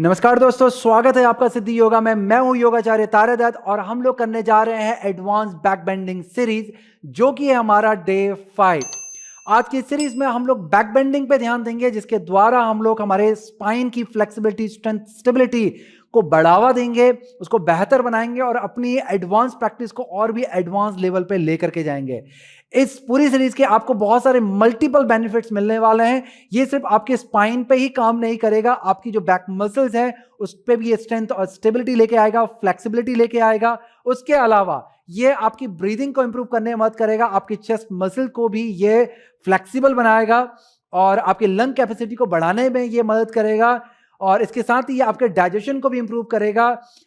नमस्कार दोस्तों, स्वागत है आपका सिद्धि योगा में। मैं हूं योगाचार्य तारा दत्त और हम लोग करने जा रहे हैं एडवांस बैक बेंडिंग सीरीज, जो कि है हमारा डे 5। आज की सीरीज में हम लोग बैक बेंडिंग पे ध्यान देंगे, जिसके द्वारा हम लोग हमारे स्पाइन की फ्लेक्सिबिलिटी, स्ट्रेंथ, स्टेबिलिटी को बढ़ावा देंगे, उसको बेहतर बनाएंगे और अपनी एडवांस प्रैक्टिस को और भी एडवांस लेवल पे लेकर के जाएंगे। इस पूरी सीरीज के आपको बहुत सारे मल्टीपल बेनिफिट्स मिलने वाले हैं। ये सिर्फ आपके स्पाइन पे ही काम नहीं करेगा, आपकी जो बैक मसल्स है उस पे भी ये स्ट्रेंथ और स्टेबिलिटी लेके आएगा, फ्लेक्सिबिलिटी लेके आएगा। उसके अलावा ये आपकी ब्रीदिंग को इंप्रूव करने में मदद करेगा, आपकी चेस्ट मसल को भी ये फ्लेक्सिबल बनाएगा और आपकी लंग कैपेसिटी को बढ़ाने में ये मदद करेगा। और इसके साथ ही ये आपके डाइजेशन को भी इंप्रूव करेगा,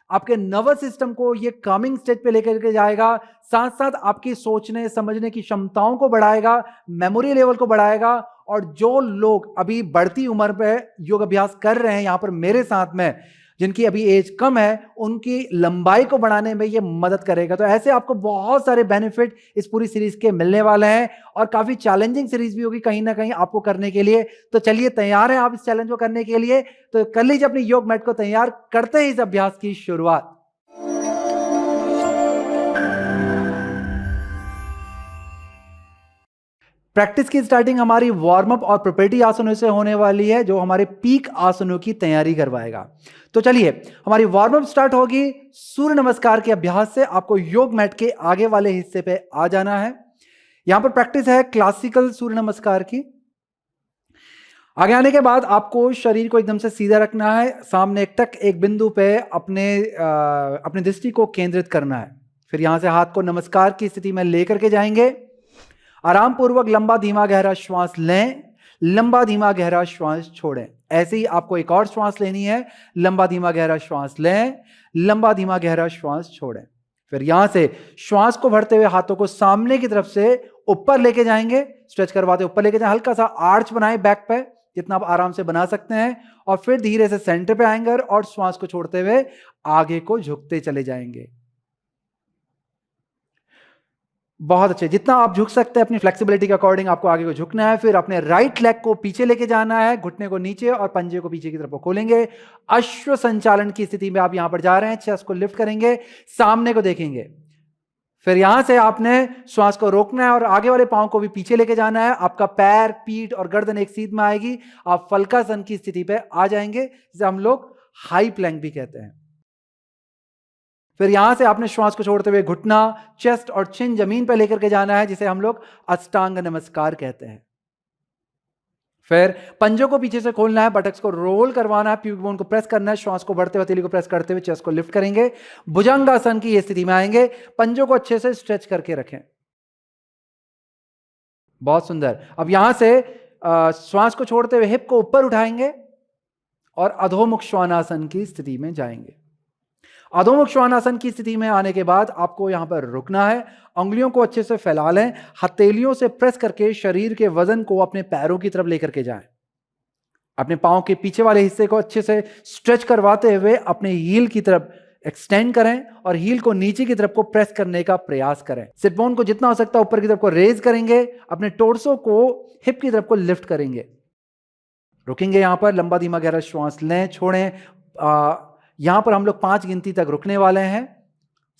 आपके नर्वस सिस्टम को ये कामिंग स्टेट पे लेकर के जाएगा, साथ साथ आपकी सोचने समझने की क्षमताओं को बढ़ाएगा, मेमोरी लेवल को बढ़ाएगा। और जो लोग अभी बढ़ती उम्र पे योग अभ्यास कर रहे हैं यहाँ पर मेरे साथ में, जिनकी अभी एज कम है, उनकी लंबाई को बढ़ाने में ये मदद करेगा। तो ऐसे आपको बहुत सारे बेनिफिट इस पूरी सीरीज के मिलने वाले हैं और काफी चैलेंजिंग सीरीज भी होगी कहीं ना कहीं आपको करने के लिए। तो चलिए, तैयार हैं आप इस चैलेंज को करने के लिए? तो कर लीजिए अपनी योग मैट को तैयार, करते हैं इस अभ्यास की शुरुआत। प्रैक्टिस की स्टार्टिंग हमारी वार्म अप और प्रिपरेटरी आसनों से होने वाली है, जो हमारे पीक आसनों की तैयारी करवाएगा। तो चलिए, हमारी वार्म अप स्टार्ट होगी सूर्य नमस्कार के अभ्यास से। आपको योग मैट के आगे वाले हिस्से पे आ जाना है। यहां पर प्रैक्टिस है क्लासिकल सूर्य नमस्कार की। आगे आने के बाद आपको शरीर को एकदम से सीधा रखना है, सामने एक बिंदु पे अपनी दृष्टि को केंद्रित करना है। फिर यहां से हाथ को नमस्कार की स्थिति में लेकर के जाएंगे। आराम पूर्वक लंबा धीमा गहरा श्वास लें, लंबा धीमा गहरा श्वास छोड़ें। ऐसे ही आपको एक और श्वास लेनी है, लंबा धीमा गहरा श्वास लें, लंबा धीमा गहरा श्वास छोड़ें। फिर यहां से श्वास को भरते हुए हाथों को सामने की तरफ से ऊपर लेके जाएंगे, स्ट्रेच करवाते ऊपर लेके जाएं, हल्का सा आर्च बनाएं बैक पे, जितना आप आराम से बना सकते हैं। और फिर धीरे से सेंटर पे आएंगे और श्वास को छोड़ते हुए आगे को झुकते चले जाएंगे। बहुत अच्छे, जितना आप झुक सकते हैं अपनी फ्लेक्सिबिलिटी के अकॉर्डिंग आपको आगे को झुकना है। फिर अपने राइट लेग को पीछे लेके जाना है, घुटने को नीचे और पंजे को पीछे की तरफ खोलेंगे। अश्व संचालन की स्थिति में आप यहां पर जा रहे हैं, चेस्ट को लिफ्ट करेंगे, सामने को देखेंगे। फिर यहां से आपने श्वास को रोकना है और आगे वाले पांव को भी पीछे लेके जाना है। आपका पैर, पीठ और गर्दन एक सीध में आएगी, आप फल्कासन की स्थिति पे आ जाएंगे, जिसे हम लोग हाई प्लैंक भी कहते हैं। फिर यहां से आपने श्वास को छोड़ते हुए घुटना, चेस्ट और चिन जमीन पर लेकर के जाना है, जिसे हम लोग अष्टांग नमस्कार कहते हैं। फिर पंजों को पीछे से खोलना है, बटक्स को रोल करवाना है, प्यूबिक बोन को प्रेस करना है, श्वास को बढ़ते हुए हथेली को प्रेस करते हुए चेस्ट को लिफ्ट करेंगे। भुजंगासन की ये स्थिति में आएंगे, पंजों को अच्छे से स्ट्रेच करके रखें। बहुत सुंदर। अब यहां से श्वास को छोड़ते हुए हिप को ऊपर उठाएंगे और अधोमुख श्वानासन की स्थिति में जाएंगे। अधोमुख श्वानासन की स्थिति में आने के बाद आपको यहां पर रुकना है, उंगलियों को अच्छे से फैला लें, हथेलियों से प्रेस करके शरीर के वजन को अपने पैरों की तरफ लेकर के जाएं। अपने पांव के पीछे वाले हिस्से को अच्छे से स्ट्रेच करवाते हुए अपने हील की तरफ एक्सटेंड करें और हील को नीचे की तरफ को प्रेस करने का प्रयास करें। सिट बोन को जितना हो सकता है ऊपर की तरफ को रेज करेंगे, अपने टोर्सो को हिप की तरफ को लिफ्ट करेंगे। रुकेंगे यहां पर, लंबा धीमा गहरा श्वास लें, छोड़ें। यहां पर हम लोग 5 गिनती तक रुकने वाले हैं।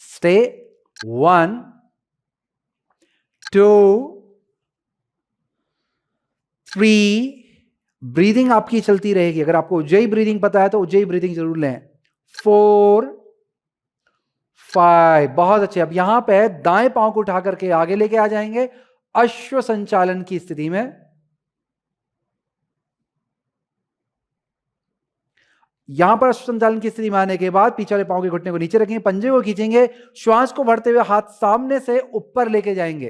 स्टे 1 2 3। ब्रीदिंग आपकी चलती रहेगी। अगर आपको उज्जयी ब्रीदिंग पता है तो उज्जयी ब्रीदिंग जरूर लें। 4 5। बहुत अच्छे। अब यहां पे दाएं पांव को उठा करके आगे लेके आ जाएंगे अश्व संचालन की स्थिति में। यहां पर अश्व संचालन की स्थिति में आने के बाद पीछे वाले पांव के घुटने को नीचे रखेंगे, पंजे को खींचेंगे, श्वास को भरते हुए हाथ सामने से ऊपर लेके जाएंगे,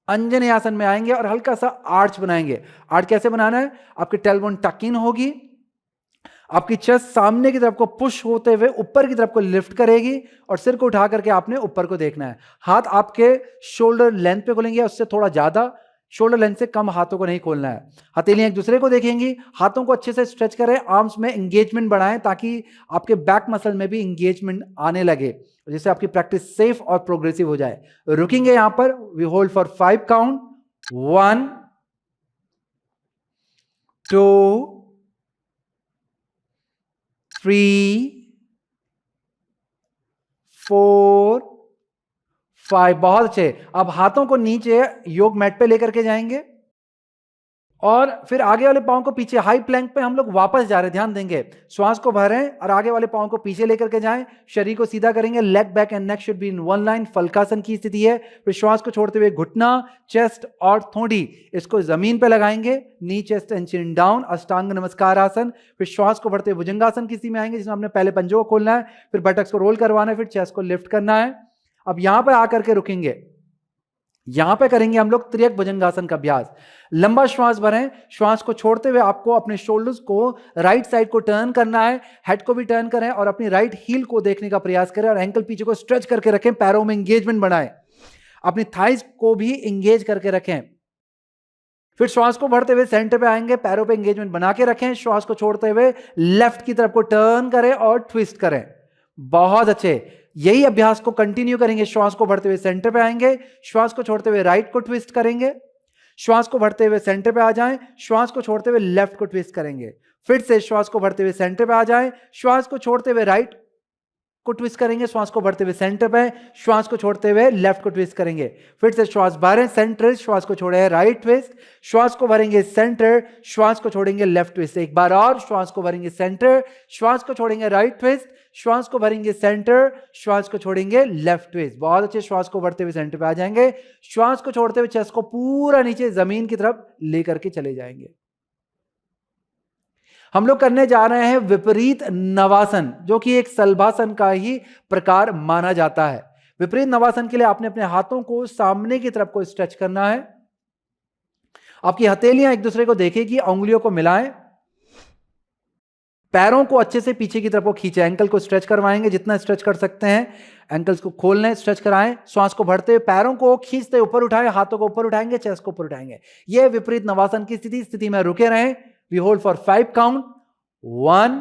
अंजनी आसन में आएंगे और हल्का सा आर्च बनाएंगे। आर्च कैसे बनाना है? आपकी टेलबोन टक इन होगी, आपकी चेस्ट सामने की तरफ को पुश होते हुए ऊपर की तरफ को लिफ्ट करेगी और सिर को उठा करके आपने ऊपर को देखना है। हाथ आपके शोल्डर लेंथ पे खोलेंगे, उससे थोड़ा ज्यादा, शोल्डर लेंथ से कम हाथों को नहीं खोलना है। हथेलियां एक दूसरे को देखेंगी, हाथों को अच्छे से स्ट्रेच करें, आर्म्स में एंगेजमेंट बढ़ाएं ताकि आपके बैक मसल में भी एंगेजमेंट आने लगे, जिससे आपकी प्रैक्टिस सेफ और प्रोग्रेसिव हो जाए। रुकेंगे यहां पर, वी होल्ड फॉर 5 काउंट। 1 2 3 4 5। बहुत अच्छे। अब हाथों को नीचे योग मैट पे लेकर के जाएंगे और फिर आगे वाले पांव को पीछे, हाई प्लैंक पे हम लोग वापस जा रहे हैं। ध्यान देंगे, श्वास को भरें और आगे वाले पांव को पीछे लेकर के जाएं। शरीर को सीधा करेंगे, leg back and neck should be in one line. फलकासन की स्थिति है। फिर श्वास को छोड़ते हुए घुटना, चेस्ट और थोड़ी इसको जमीन पे लगाएंगे। नी, चेस्ट एंड चिन डाउन, अष्टांग नमस्कार आसन। फिर श्वास को भरते हुए भुजंगासन की स्थिति में आएंगे, जिसमें हमने पहले पंजों को खोलना है, फिर बटक्स को रोल करवाना है, फिर चेस्ट को लिफ्ट करना है। अब यहां पर आकर के रुकेंगे। यहां पे करेंगे हम लोग त्रियक भुजंगासन का अभ्यास। लंबा श्वास भरें। श्वास को छोड़ते हुए आपको अपने शोल्डर्स को राइट साइड को टर्न करना है, हेड को भी टर्न करें और अपनी राइट हील को देखने का प्रयास करें और एंकल पीछे को स्ट्रेच करके रखें। पैरों में एंगेजमेंट बनाएं, अपनी थाइज को भी एंगेज करके रखें। फिर श्वास को भरते हुए सेंटर पे आएंगे, पैरों पे एंगेजमेंट बना के रखें। श्वास को छोड़ते हुए लेफ्ट की तरफ को टर्न करें और ट्विस्ट करें। बहुत अच्छे। यही अभ्यास को कंटिन्यू करेंगे। श्वास को भरते हुए सेंटर पे आएंगे, श्वास को छोड़ते हुए राइट को ट्विस्ट करेंगे। श्वास को भरते हुए सेंटर पे आ जाएं, श्वास को छोड़ते हुए लेफ्ट को ट्विस्ट करेंगे। फिर से श्वास को भरते हुए सेंटर पे आ जाएं, श्वास को छोड़ते हुए राइट को ट्विस्ट करेंगे। श्वास को भरते हुए सेंटर पे, श्वास को छोड़ते हुए लेफ्ट को ट्विस्ट करेंगे। फिर से श्वास भरें सेंटर, श्वास को छोड़े राइट ट्विस्ट, श्वास को भरेंगे सेंटर, श्वास को छोड़ेंगे लेफ्ट ट्विस्ट। एक बार और, श्वास को भरेंगे सेंटर, श्वास को छोड़ेंगे राइट ट्विस्ट, श्वास को भरेंगे सेंटर, श्वास को छोड़ेंगे लेफ्ट ट्विस्ट। बहुत अच्छे। श्वास को भरते हुए सेंटर पे आ जाएंगे, श्वास को छोड़ते हुए चेस्ट को पूरा नीचे जमीन की तरफ लेकर के चले जाएंगे। हम लोग करने जा रहे हैं विपरीत नवासन, जो कि एक सलभासन का ही प्रकार माना जाता है। विपरीत नवासन के लिए आपने अपने हाथों को सामने की तरफ को स्ट्रेच करना है। आपकी हथेलियां एक दूसरे को देखेगी, उंगलियों को मिलाएं, पैरों को अच्छे से पीछे की तरफ को खींचे, एंकल को स्ट्रेच करवाएंगे जितना स्ट्रेच कर सकते हैं। एंकल्स को खोल लें, स्ट्रेच कराएं। श्वास को भरते हुए पैरों को खींचते ऊपर उठाएं, हाथों को ऊपर उठाएंगे, चेस्ट को ऊपर उठाएंगे। यह विपरीत नवासन की स्थिति में रुके रहें। We hold for 5 count. 1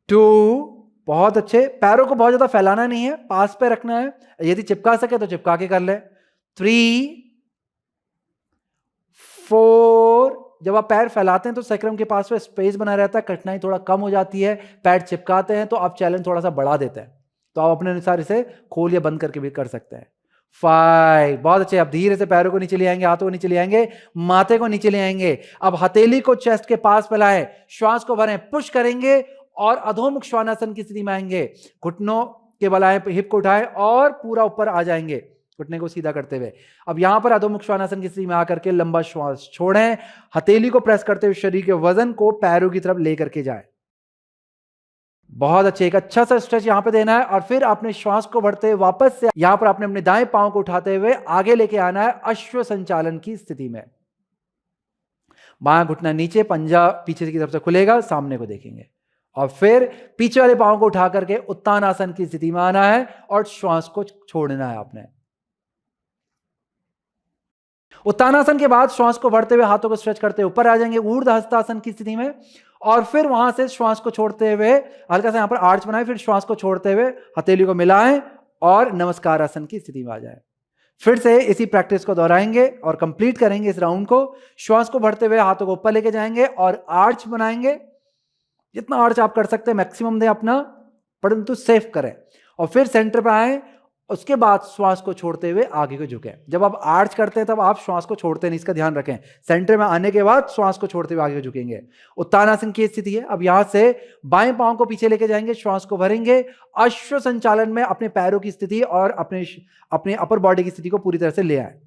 2। बहुत अच्छे। पैरों को बहुत ज्यादा फैलाना नहीं है, पास पे रखना है। यदि चिपका सके तो चिपका के कर ले। 3 4। जब आप पैर फैलाते हैं तो सैक्रम के पास में स्पेस बना रहता है, कठिनाई थोड़ा कम हो जाती है। पैर चिपकाते हैं तो आप चैलेंज थोड़ा सा बढ़ा देते हैं, तो आप अपने अनुसार इसे खोल या बंद करके भी कर सकते हैं। 5। बहुत अच्छे। अब धीरे से पैरों को नीचे ले आएंगे, हाथों को नीचे ले आएंगे, माथे को नीचे ले आएंगे। अब हथेली को चेस्ट के पास फैलाएं, श्वास को भरें, पुश करेंगे और अधोमुख श्वानासन की स्थिति में आएंगे। घुटनों के बल आए, हिप को उठाएं और पूरा ऊपर आ जाएंगे, घुटने को सीधा करते हुए। अब यहां पर अधोमुख श्वानासन की स्थिति में आकर के लंबा श्वास छोड़ें, हथेली को प्रेस करते हुए शरीर के वजन को पैरों की तरफ लेकर के जाएं। बहुत अच्छे। एक अच्छा सा स्ट्रेच यहां पे देना है और फिर आपने श्वास को भरते हुए वापस से यहां पर आपने अपने दाएं पांव को उठाते हुए आगे लेके आना है अश्व संचालन की स्थिति में। बायां घुटना नीचे, पंजा पीछे की तरफ से खुलेगा, सामने को देखेंगे और फिर पीछे वाले पांव को उठा करके उत्तानासन की स्थिति में आना है और श्वास को छोड़ना है आपने। उत्तानासन के बाद श्वास को भरते हुए हाथों को स्ट्रेच करते हुए ऊपर आ जाएंगे ऊर्ध्व हस्तासन की स्थिति में और फिर वहां से श्वास को छोड़ते हुए हल्का सा यहां पर आर्च बनाएं, फिर श्वास को छोड़ते हुए हथेली को मिलाएं और नमस्कार आसन की स्थिति में आ जाएं। फिर से इसी प्रैक्टिस को दोहराएंगे और कंप्लीट करेंगे इस राउंड को। श्वास को भरते हुए हाथों को ऊपर लेके जाएंगे और आर्च बनाएंगे। जितना आर्च आप कर सकते हैं मैक्सिमम दें अपना, परंतु सेफ करें और फिर सेंटर पे आए। उसके बाद श्वास को छोड़ते हुए आगे को झुकें। जब आप आर्च करते हैं तब आप श्वास को छोड़ते नहीं, इसका ध्यान रखें। सेंटर में आने के बाद श्वास को छोड़ते हुए आगे को झुकेंगे। उत्तानासन की स्थिति है। अब यहां से बाएं पांव को पीछे लेके जाएंगे, श्वास को भरेंगे। अश्व संचालन में अपने पैरों की स्थिति और अपने अपर बॉडी की स्थिति को पूरी तरह से ले आए।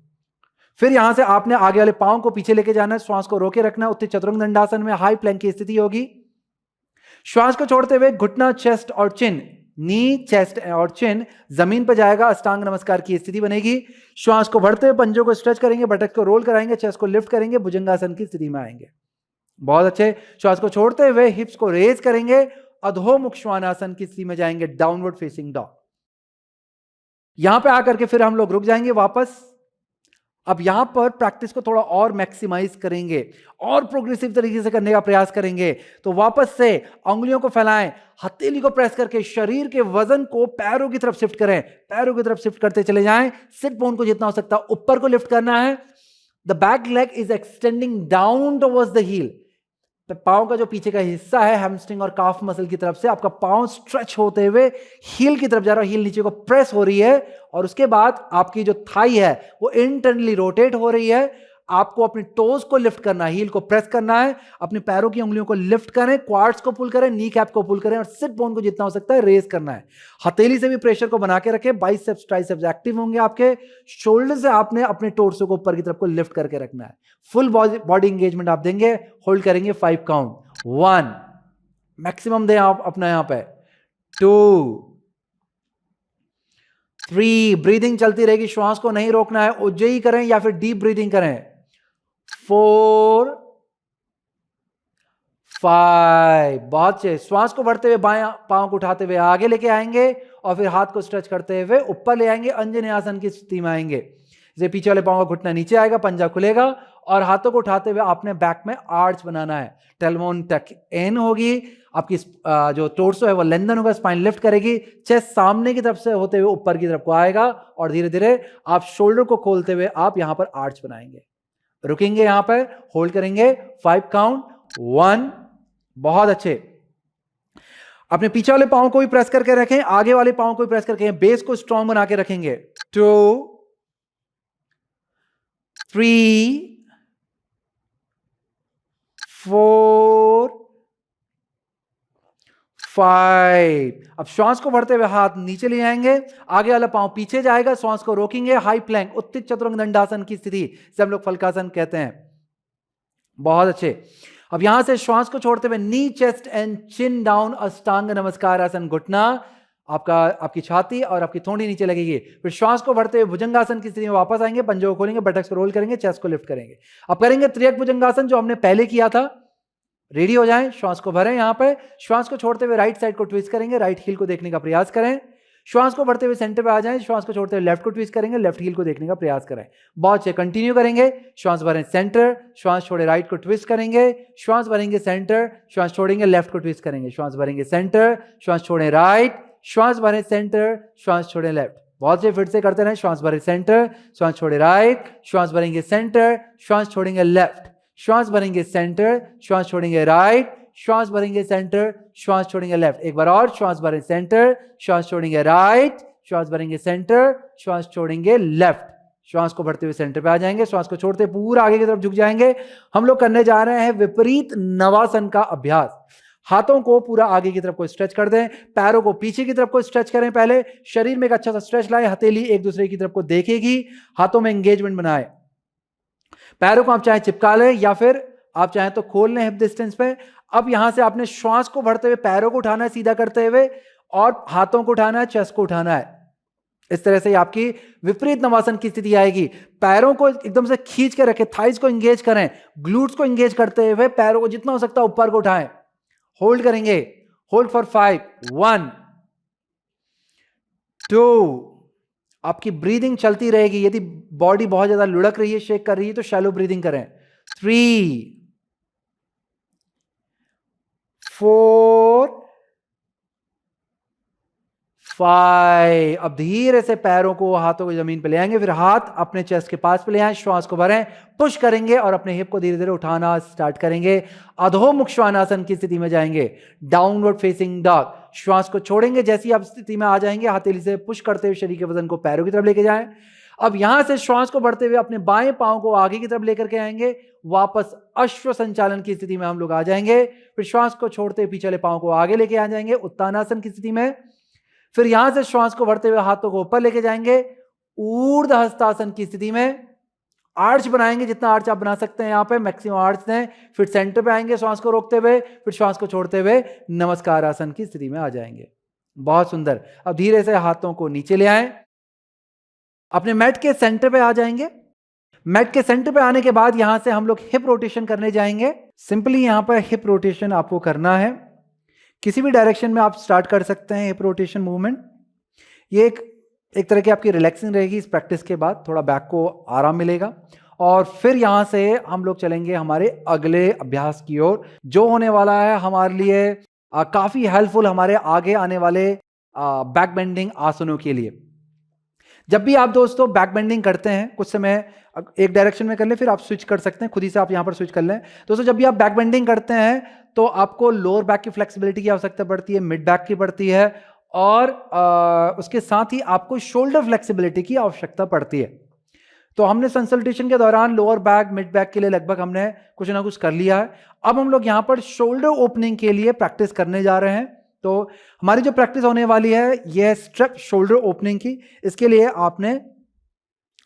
फिर यहां से आपने आगे वाले पांव को पीछे लेके जाना है, श्वास को रोके रखना है। उत्तरी चतुरंग दंडासन में हाई प्लैंक की स्थिति होगी। श्वास को छोड़ते हुए घुटना, चेस्ट और चिन, नी, चेस्ट और चिन जमीन पर जाएगा, अष्टांग नमस्कार की स्थिति बनेगी। श्वास को भरते हुए पंजों को स्ट्रेच करेंगे, बटक को रोल कराएंगे, चेस्ट को लिफ्ट करेंगे, भुजंगासन की स्थिति में आएंगे। बहुत अच्छे। श्वास को छोड़ते हुए हिप्स को रेज करेंगे, अधोमुख श्वानासन की स्थिति में जाएंगे, डाउनवर्ड फेसिंग डॉग। यहां पे आकर के फिर हम लोग रुक जाएंगे वापस। अब यहां पर प्रैक्टिस को थोड़ा और मैक्सिमाइज करेंगे और प्रोग्रेसिव तरीके से करने का प्रयास करेंगे। तो वापस से उंगलियों को फैलाएं, हथेली को प्रेस करके शरीर के वजन को पैरों की तरफ शिफ्ट करें, पैरों की तरफ शिफ्ट करते चले जाएं। सिट बोन को जितना हो सकता है ऊपर को लिफ्ट करना है। The back leg is extending down towards the heel. पाँव का जो पीछे का हिस्सा है हैमस्ट्रिंग और काफ मसल की तरफ से आपका पाँव स्ट्रेच होते हुए हील की तरफ जा रहा है, हील नीचे को प्रेस हो रही है और उसके बाद आपकी जो थाई है वो इंटरनली रोटेट हो रही है। आपको अपनी टोज को लिफ्ट करना है, हील को प्रेस करना है, अपने पैरों की उंगलियों को लिफ्ट करें, क्वाड्स को पुल करें, नी कैप को पुल करें और सिट बोन को जितना हो सकता है रेज करना है। हथेली से भी प्रेशर को बना के रखें, बाइसेप्स ट्राइसेप्स एक्टिव होंगे आपके। शोल्डर से आपने अपने टोर्सो को ऊपर की तरफ को लिफ्ट करके रखना है। फुल बॉडी एंगेजमेंट आप देंगे, होल्ड करेंगे 5 काउंट। 1 मैक्सिमम दें आप अपना यहां पे, 2 3 ब्रीदिंग चलती रहेगी, श्वास को नहीं रोकना है, उज्जयी करें या फिर डीप ब्रीदिंग करें। 4 5 बहुत से श्वास को बढ़ते हुए बाएं पांव को उठाते हुए आगे लेके आएंगे और फिर हाथ को स्ट्रेच करते हुए ऊपर ले आएंगे, अंजनी आसन की स्थिति में आएंगे। जैसे पीछे वाले पांव का घुटना नीचे आएगा, पंजा खुलेगा और हाथों को उठाते हुए आपने बैक में आर्च बनाना है। टेलबोन टक इन होगी, आपकी जो टोर्सो है वो लेंथन होगा, स्पाइन लिफ्ट करेगी, चेस्ट सामने की तरफ से होते हुए ऊपर की तरफ को आएगा और धीरे धीरे आप शोल्डर को खोलते हुए आप यहां पर आर्च बनाएंगे। रुकेंगे यहां पर, होल्ड करेंगे 5 काउंट। 1 बहुत अच्छे। अपने पीछे वाले पांव को भी प्रेस करके रखें, आगे वाले पांव को भी प्रेस करके बेस को स्ट्रॉन्ग बना के रखेंगे। 2 3 4 5। अब श्वास को बढ़ते हुए हाथ नीचे ले आएंगे, आगे वाला पांव पीछे जाएगा, श्वास को रोकेंगे, हाई प्लैंक उत्थित चतुरंग दंडासन की स्थिति से हम लोग फलकासन कहते हैं। बहुत अच्छे। अब यहां से श्वास को छोड़ते हुए नी चेस्ट एंड चिन डाउन, अष्टांग नमस्कार आसन, घुटना आपकी छाती और आपकी थोड़ी नीचे लगेगी। फिर श्वास को बढ़ते हुए भुजंगासन की स्थिति में वापस आएंगे, पंजों को खोलेंगे, बटक्स को रोल करेंगे, चेस्ट को लिफ्ट करेंगे। अब करेंगे त्रियक भुजंगासन जो हमने पहले किया था। रेडी हो जाएं, श्वास को भरें, यहां पर श्वास को छोड़ते हुए राइट साइड को ट्विस्ट करेंगे, राइट हील को देखने का प्रयास करें। श्वास को बढ़ते हुए सेंटर पे आ जाएं, श्वास को छोड़ते हुए लेफ्ट को ट्विस्ट करेंगे, लेफ्ट हील को देखने का प्रयास करें। बहुत से कंटिन्यू करेंगे। श्वास भरें सेंटर, श्वास छोड़े राइट को ट्विस्ट करेंगे, श्वास भरेंगे सेंटर, श्वास छोड़ेंगे लेफ्ट को ट्विस्ट करेंगे, श्वास भरेंगे सेंटर, श्वास छोड़े राइट, श्वास भरें सेंटर, श्वास छोड़े लेफ्ट। बहुत से फिर से करते रहें। श्वास भरें सेंटर, श्वास छोड़े राइट, श्वास भरेंगे सेंटर, श्वास छोड़ेंगे लेफ्ट, श्वास भरेंगे सेंटर, श्वास छोड़ेंगे राइट, श्वास भरेंगे सेंटर, श्वास छोड़ेंगे लेफ्ट। एक बार और, श्वास भरें सेंटर, श्वास छोड़ेंगे राइट, श्वास भरेंगे सेंटर, श्वास छोड़ेंगे लेफ्ट। श्वास को भरते हुए सेंटर पे आ जाएंगे, श्वास को छोड़ते पूरा आगे की तरफ झुक जाएंगे। हम लोग करने जा रहे हैं विपरीत नवासन का अभ्यास। हाथों को पूरा आगे की तरफ को स्ट्रेच कर दें, पैरों को पीछे की तरफ को स्ट्रेच करें। पहले शरीर में एक अच्छा सा स्ट्रेच लाएं, हथेली एक दूसरे की तरफ को देखेगी, हाथों में एंगेजमेंट बनाए। पैरों को आप चाहे चिपका लें या फिर आप चाहे तो खोल लें हिप डिस्टेंस पे। अब यहां से आपने श्वास को भरते हुए पैरों को उठाना है सीधा करते हुए और हाथों को उठाना है, चेस्ट को उठाना है। इस तरह से आपकी विपरीत नवासन की स्थिति आएगी। पैरों को एकदम से खींच के रखें, थाइज को एंगेज करें, ग्लूट्स को एंगेज करते हुए पैरों को जितना हो सकता है ऊपर को उठाएं। होल्ड करेंगे, होल्ड फॉर 5 1 2। आपकी ब्रीदिंग चलती रहेगी। यदि बॉडी बहुत ज्यादा लुढ़क रही है, शेक कर रही है, तो शैलो ब्रीदिंग करें। 3 4 5। अब धीरे से पैरों को, हाथों को जमीन पे ले आएंगे, फिर हाथ अपने चेस्ट के पास पे ले आए, श्वास को भरें, पुश करेंगे और अपने हिप को धीरे धीरे उठाना स्टार्ट करेंगे। अधोमुख श्वानासन की स्थिति में जाएंगे, डाउनवर्ड फेसिंग डॉग। श्वास को छोड़ेंगे, जैसी आप स्थिति में आ जाएंगे हथेली से पुश करते हुए शरीर के वजन को पैरों की तरफ लेके जाएं। अब यहां से श्वास को बढ़ते हुए अपने बाएं पांव को आगे की तरफ लेकर के आएंगे, वापस अश्व संचालन की स्थिति में हम लोग आ जाएंगे। फिर श्वास को छोड़ते हुए पीछे वाले पांव को आगे लेके आ जाएंगे उत्तानासन की स्थिति में। फिर यहां से श्वास को बढ़ते हुए हाथों को ऊपर लेके जाएंगे ऊर्ध हस्तासन की स्थिति में। आर्च बनाएंगे, जितना आर्च आप बना सकते हैं यहां पे मैक्सिमम आर्च दें। फिर सेंटर पे आएंगे श्वास को रोकते हुए, फिर श्वास को छोड़ते हुए नमस्कार आसन की स्थिति में आ जाएंगे। बहुत सुंदर। अब धीरे से हाथों को नीचे ले आएं, अपने मैट के सेंटर पे आ जाएंगे। मैट के सेंटर पे आने के बाद यहां से हम लोग हिप रोटेशन करने जाएंगे। सिंपली यहां पर हिप रोटेशन आपको करना है, किसी भी डायरेक्शन में आप स्टार्ट कर सकते हैं हिप रोटेशन मूवमेंट। ये एक तरह की आपकी रिलैक्सिंग रहेगी। इस प्रैक्टिस के बाद थोड़ा बैक को आराम मिलेगा और फिर यहां से हम लोग चलेंगे हमारे अगले अभ्यास की ओर, जो होने वाला है हमारे लिए काफी हेल्पफुल हमारे आगे आने वाले बैक बेंडिंग आसनों के लिए। जब भी आप दोस्तों बैक बेंडिंग करते हैं, कुछ समय एक डायरेक्शन में कर लें, फिर आप स्विच कर सकते हैं, खुद ही से आप यहां पर स्विच कर लें। दोस्तों जब भी आप बैक बेंडिंग करते हैं तो आपको लोअर बैक की फ्लेक्सिबिलिटी की आवश्यकता पड़ती है, मिड बैक की पड़ती है, और उसके साथ ही आपको शोल्डर फ्लेक्सिबिलिटी की आवश्यकता पड़ती है। तो हमने कंसल्टेशन के दौरान लोअर बैक, मिड बैक के लिए लगभग हमने कुछ ना कुछ कर लिया है। अब हम लोग यहां पर शोल्डर ओपनिंग के लिए प्रैक्टिस करने जा रहे हैं। तो हमारी जो प्रैक्टिस होने वाली है यह है स्ट्रेप शोल्डर ओपनिंग की। इसके लिए आपने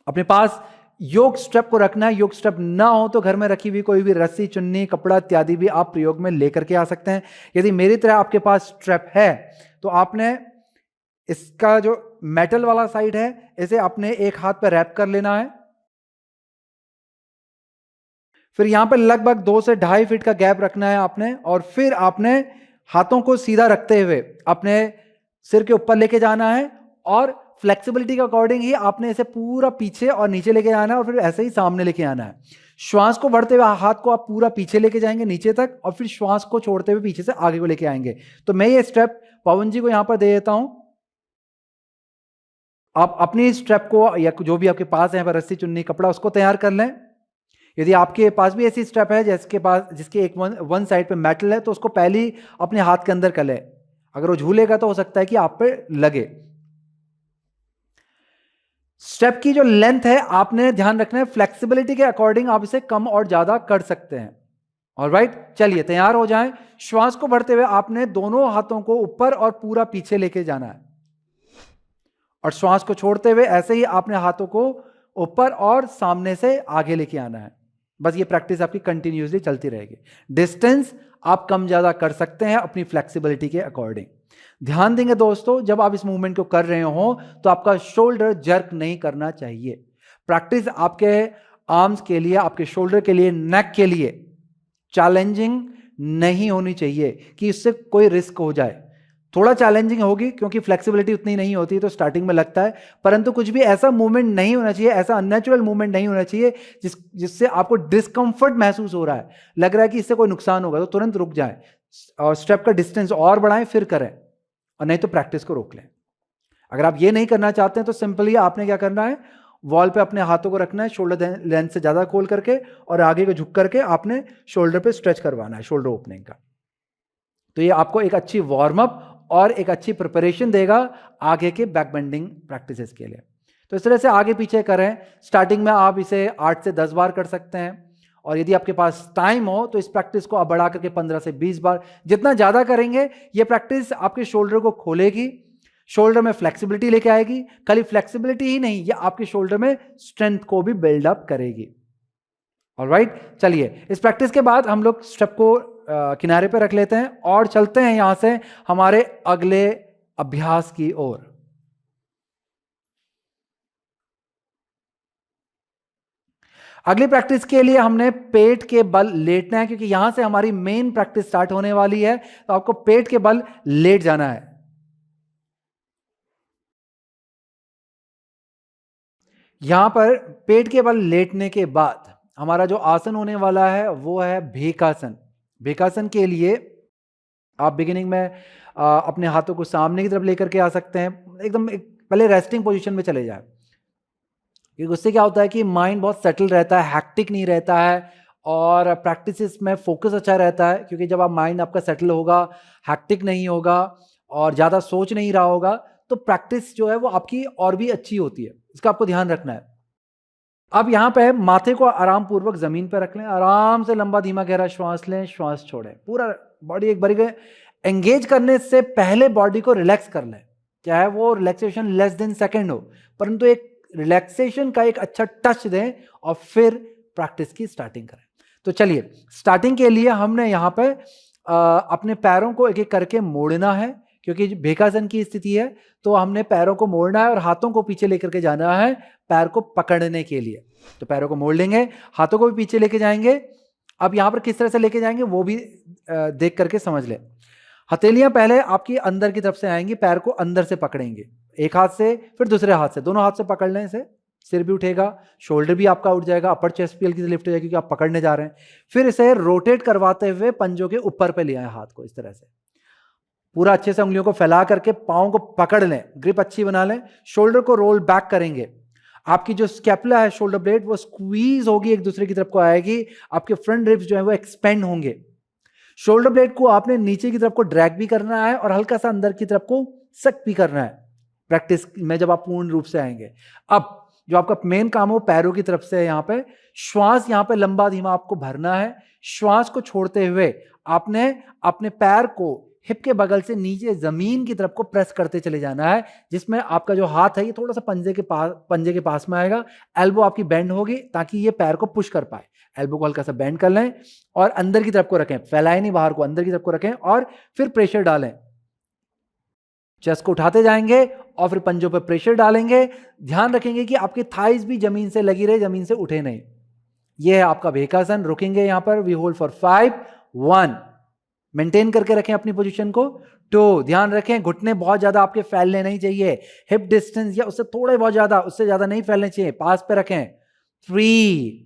अपने पास योग स्ट्रेप को रखना है। योग स्ट्रेप ना हो तो घर में रखी हुई कोई भी रस्सी, चुन्नी, कपड़ा इत्यादि भी आप प्रयोग में लेकर के आ सकते हैं। यदि मेरी तरह आपके पास स्ट्रेप है तो आपने इसका जो मेटल वाला साइड है इसे अपने एक हाथ पर रैप कर लेना है। फिर यहां पर लगभग 2 से 2.5 फीट का गैप रखना है आपने, और फिर आपने हाथों को सीधा रखते हुए अपने सिर के ऊपर लेके जाना है, और फ्लेक्सिबिलिटी के अकॉर्डिंग ही आपने इसे पूरा पीछे और नीचे लेके आना है, और फिर ऐसे ही सामने लेके आना है। श्वास को बढ़ते हुए हाथ को आप पूरा पीछे लेके जाएंगे नीचे तक, और फिर श्वास को छोड़ते हुए पीछे से आगे को लेके आएंगे। तो मैं ये स्टेप पवन जी को यहां पर दे देता हूं। आप अपनी स्ट्रेप को या जो भी आपके पास है रस्सी, चुन्नी, कपड़ा, उसको तैयार कर लें। यदि आपके पास भी ऐसी स्ट्रेप है जिसके एक वन साइड पे मेटल है तो उसको पहले ही अपने हाथ के अंदर कर लें। अगर वो झूलेगा तो हो सकता है कि आप पे लगे। स्टेप की जो लेंथ है आपने ध्यान रखना है, फ्लेक्सिबिलिटी के अकॉर्डिंग आप इसे कम और ज्यादा कर सकते हैं। ऑलराइट, चलिए तैयार हो जाएं। श्वास को भरते हुए आपने दोनों हाथों को ऊपर और पूरा पीछे लेके जाना है, और श्वास को छोड़ते हुए ऐसे ही आपने हाथों को ऊपर और सामने से आगे लेके आना है। बस ये प्रैक्टिस आपकी कंटिन्यूसली चलती रहेगी। डिस्टेंस आप कम ज्यादा कर सकते हैं अपनी फ्लेक्सिबिलिटी के अकॉर्डिंग। ध्यान देंगे दोस्तों, जब आप इस मूवमेंट को कर रहे हो तो आपका शोल्डर जर्क नहीं करना चाहिए। प्रैक्टिस आपके आर्म्स के लिए, आपके शोल्डर के लिए, नेक के लिए चैलेंजिंग नहीं होनी चाहिए कि इससे कोई रिस्क हो जाए। थोड़ा चैलेंजिंग होगी क्योंकि फ्लेक्सिबिलिटी उतनी नहीं होती तो स्टार्टिंग में लगता है, परंतु कुछ भी ऐसा मूवमेंट नहीं होना चाहिए, ऐसा अननेचुरल मूवमेंट नहीं होना चाहिए जिससे आपको डिस्कंफर्ट महसूस हो रहा है, लग रहा है कि इससे कोई नुकसान होगा, तो तुरंत रुक जाएं और स्टेप का डिस्टेंस और बढ़ाएं फिर करें, और नहीं तो प्रैक्टिस को रोक लें। अगर आप ये नहीं करना चाहते हैं तो सिंपली आपने क्या करना है, वॉल पे अपने हाथों को रखना है शोल्डर लेंथ से ज्यादा खोल करके, और आगे को झुक करके आपने शोल्डर पे स्ट्रेच करवाना है शोल्डर ओपनिंग का। तो ये आपको एक अच्छी वार्म अप और एक अच्छी प्रिपरेशन देगा आगे के बैक बेंडिंग प्रैक्टिसेस के लिए। तो इस तरह से आगे पीछे करें। स्टार्टिंग में आप इसे 8 से 10 बार कर सकते हैं, और यदि आपके पास टाइम हो तो इस प्रैक्टिस को आप बढ़ा करके 15 से 20 बार, जितना ज्यादा करेंगे ये प्रैक्टिस आपके शोल्डर को खोलेगी, शोल्डर में फ्लेक्सिबिलिटी लेके आएगी। खाली फ्लेक्सिबिलिटी ही नहीं, ये आपके शोल्डर में स्ट्रेंथ को भी बिल्डअप करेगी। ऑलराइट, चलिए इस प्रैक्टिस के बाद हम लोग स्टेप को किनारे पे रख लेते हैं और चलते हैं यहां से हमारे अगले अभ्यास की ओर। अगली प्रैक्टिस के लिए हमने पेट के बल लेटना है, क्योंकि यहां से हमारी मेन प्रैक्टिस स्टार्ट होने वाली है। तो आपको पेट के बल लेट जाना है। यहां पर पेट के बल लेटने के बाद हमारा जो आसन होने वाला है वो है भेकासन। भेकासन के लिए आप बिगिनिंग में अपने हाथों को सामने की तरफ लेकर के आ सकते हैं, एकदम पहले रेस्टिंग पोजीशन में चले जाए, क्योंकि उससे क्या होता है कि माइंड बहुत सेटल रहता है, हैक्टिक नहीं रहता है, और प्रैक्टिसेस में फोकस अच्छा रहता है। क्योंकि जब आप माइंड आपका सेटल होगा, हैक्टिक नहीं होगा और ज़्यादा सोच नहीं रहा होगा, तो प्रैक्टिस जो है वो आपकी और भी अच्छी होती है। इसका आपको ध्यान रखना है। अब यहाँ पे माथे को आराम पूर्वक जमीन पर रख लें, आराम से लंबा धीमा गहरा श्वास लें, श्वास छोड़ें, पूरा बॉडी एक बारी एंगेज करने से पहले बॉडी को रिलैक्स कर लें, चाहे वो रिलैक्सेशन लेस देन सेकेंड हो, परंतु एक रिलैक्सेशन का एक अच्छा टच दें और फिर प्रैक्टिस की स्टार्टिंग करें। तो चलिए स्टार्टिंग के लिए हमने यहाँ पे अपने पैरों को एक एक करके मोड़ना है, क्योंकि भेकासन की स्थिति है तो हमने पैरों को मोड़ना है और हाथों को पीछे लेकर के जाना है पैर को पकड़ने के लिए। तो पैरों को मोड़ लेंगे, हाथों को भी पीछे लेके जाएंगे। अब यहां पर किस तरह से लेके जाएंगे वो भी देख करके समझ ले। हथेलियां पहले आपकी अंदर की तरफ से आएंगी, पैर को अंदर से पकड़ेंगे, एक हाथ से फिर दूसरे हाथ से, दोनों हाथ से पकड़ने से सिर भी उठेगा, शोल्डर भी आपका उठ जाएगा, अपर चेस्ट भी हल्की से लिफ्ट हो जाएगी क्योंकि आप पकड़ने जा रहे हैं। फिर इसे रोटेट करवाते हुए पंजों के ऊपर पे ले आए हाथ को, इस तरह से पूरा अच्छे से उंगलियों को फैला करके पाँव को पकड़ लें, ग्रिप अच्छी बना लें, शोल्डर को रोल बैक करेंगे, आपकी जो स्कैपुला है शोल्डर ब्लेड वो स्क्वीज होगी, एक दूसरे की तरफ को आएगी, आपके फ्रंट रिब्स जो है वो एक्सपेंड होंगे। शोल्डर ब्लेड को आपने नीचे की तरफ को ड्रैग भी करना है और हल्का सा अंदर की तरफ को सक भी करना है प्रैक्टिस में जब आप पूर्ण रूप से आएंगे। अब जो आपका मेन काम है वो पैरों की तरफ से है। यहाँ पे श्वास यहाँ पे लंबा धीमा आपको भरना है। श्वास को छोड़ते हुए आपने अपने पैर को हिप के बगल से नीचे जमीन की तरफ को प्रेस करते चले जाना है, जिसमें आपका जो हाथ है ये थोड़ा सा पंजे के पास में आएगा। एल्बो आपकी बेंड होगी ताकि ये पैर को पुश कर पाए। एल्बो को हल्का सा बेंड कर लें और अंदर की तरफ को रखें, फैलाएं नहीं बाहर को, अंदर की तरफ को रखें और फिर प्रेशर डालें। चेस्ट को उठाते जाएंगे और फिर पंजों पर प्रेशर डालेंगे। ध्यान रखेंगे कि आपकी थाइज भी जमीन से लगी रहे, जमीन से उठे नहीं। यह है आपका भेकासन। रुकेंगे यहां पर। वी होल्ड फॉर 5, 1, मेंटेन करके रखें अपनी पोजीशन को। 2, ध्यान रखें घुटने बहुत ज्यादा आपके फैलने नहीं चाहिए, हिप डिस्टेंस या उससे थोड़े बहुत ज्यादा, उससे ज्यादा नहीं फैलने चाहिए, पास पे रखें। 3,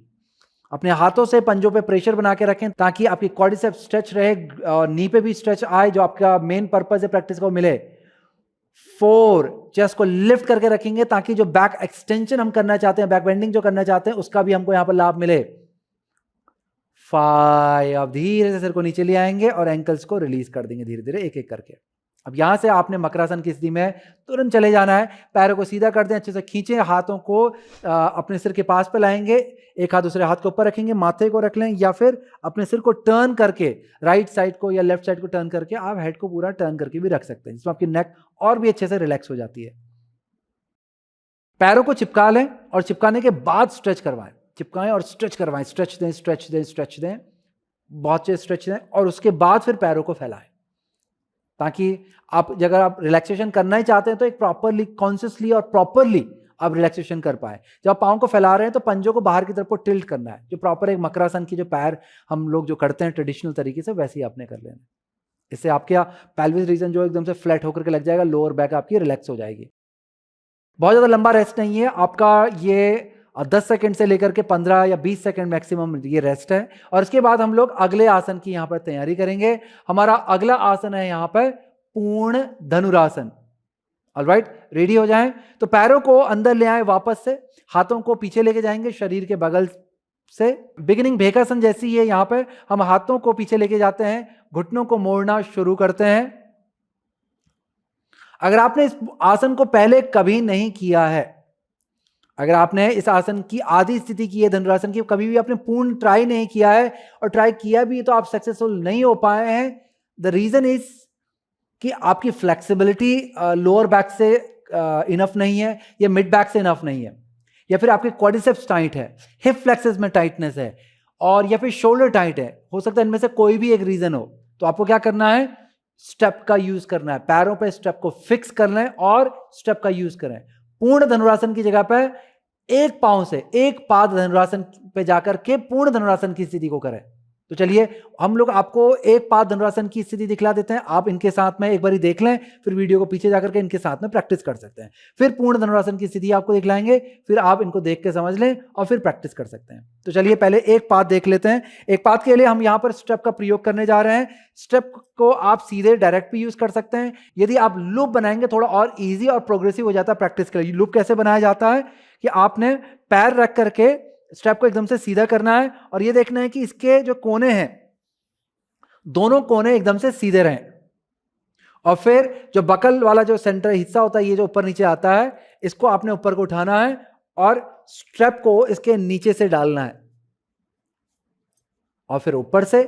अपने हाथों से पंजों पे प्रेशर बना के रखें ताकि आपकी क्वाड्रिसेप्स स्ट्रेच रहे और नी पे भी स्ट्रेच आए, जो आपका मेन पर्पस है प्रैक्टिस को मिले। 4, चेस्ट को लिफ्ट करके रखेंगे ताकि जो बैक एक्सटेंशन हम करना चाहते हैं, बैक बेंडिंग जो करना चाहते हैं, उसका भी हमको यहां पर लाभ मिले। 5, अब धीरे से सिर को नीचे ले आएंगे और एंकल्स को रिलीज कर देंगे धीरे धीरे एक एक करके। अब यहां से आपने मकरासन की स्थिति में तुरंत चले जाना है। पैरों को सीधा कर दें, अच्छे से खींचें, हाथों को अपने सिर के पास पे लाएंगे, एक हाथ दूसरे हाथ के ऊपर रखेंगे, माथे को रख लें या फिर अपने सिर को टर्न करके राइट साइड को या लेफ्ट साइड को टर्न करके आप हेड को पूरा टर्न करके भी रख सकते हैं, जिसमें आपकी नेक और भी अच्छे से रिलैक्स हो जाती है। पैरों को चिपका लें और चिपकाने के बाद स्ट्रेच करवाएं, चिपकाएं और स्ट्रेच करवाएं, स्ट्रेच दें स्ट्रेच दें स्ट्रेच दें, बहुत से स्ट्रेच दें और उसके बाद फिर पैरों को फैलाएं ताकि अगर आप रिलैक्सेशन करना ही चाहते हैं तो एक प्रॉपरली कॉन्शियसली और प्रॉपरली आप रिलैक्सेशन कर पाए। जब आप पाँव को फैला रहे हैं तो पंजों को बाहर की तरफ को टिल्ट करना है, जो प्रॉपर एक मकरासन की जो पैर हम लोग जो करते हैं ट्रेडिशनल तरीके से, वैसे ही आपने कर लेना। इससे आपके पेल्विस रीजन जो एकदम से फ्लैट होकर के लग जाएगा, लोअर बैक आपकी रिलैक्स हो जाएगी। बहुत ज़्यादा लंबा रेस्ट नहीं है आपका, ये 10 सेकंड से लेकर के 15 या 20 सेकंड मैक्सिमम ये रेस्ट है। और इसके बाद हम लोग अगले आसन की यहाँ पर तैयारी करेंगे। हमारा अगला आसन है यहाँ पर पूर्ण धनुरासन। ऑलराइट, रेडी हो जाएं तो पैरों को अंदर ले आए वापस से, हाथों को पीछे लेके जाएंगे शरीर के बगल से। बिगिनिंग भेकासन जैसी है, यहाँ पर हम हाथों को पीछे लेके जाते हैं, घुटनों को मोड़ना शुरू करते हैं। अगर आपने इस आसन को पहले कभी नहीं किया है, अगर आपने इस आसन की आधी स्थिति की है धनुरासन की, कभी भी आपने पूर्ण ट्राई नहीं किया है और ट्राई किया भी तो आप सक्सेसफुल नहीं हो पाए हैं, द रीजन इज कि आपकी फ्लेक्सिबिलिटी लोअर बैक से इनफ नहीं है या मिड बैक से इनफ नहीं है, या फिर आपके क्वाड्रिसेप्स टाइट है, हिप फ्लेक्सेस में टाइटनेस है, और या फिर शोल्डर टाइट है। हो सकता है इनमें से कोई भी एक रीजन हो। तो आपको क्या करना है, स्टेप का यूज करना है, पैरों पे स्टेप को फिक्स कर लें और स्टेप का यूज करें। पूर्ण धनुरासन की जगह पर एक पांव से एक पाद धनुरासन पे जाकर के पूर्ण धनुरासन की स्थिति को करें। तो चलिए हम लोग आपको एक पाद धनुरासन की स्थिति दिखला देते हैं, आप इनके साथ में एक बार देख लें, फिर वीडियो को पीछे जाकर के इनके साथ में प्रैक्टिस कर सकते हैं। फिर पूर्ण धनुरासन की स्थिति आपको दिखलाएंगे, फिर आप इनको देख के समझ लें और फिर प्रैक्टिस कर सकते हैं। तो चलिए पहले एक पाद देख लेते हैं। एक पाद के लिए हम यहाँ पर स्टेप का प्रयोग करने जा रहे हैं। स्टेप को आप सीधे डायरेक्ट भी यूज कर सकते हैं। यदि आप लूप बनाएंगे थोड़ा और ईजी और प्रोग्रेसिव हो जाता है प्रैक्टिस के लिए। लूप कैसे बनाया जाता है कि आपने पैर रख करके स्टेप को एकदम से सीधा करना है और ये देखना है कि इसके जो कोने हैं दोनों कोने एकदम से सीधे रहें, और फिर जो बकल वाला जो सेंटर हिस्सा होता है, ये जो ऊपर नीचे आता है, इसको आपने ऊपर को उठाना है और स्टेप को इसके नीचे से डालना है और फिर ऊपर से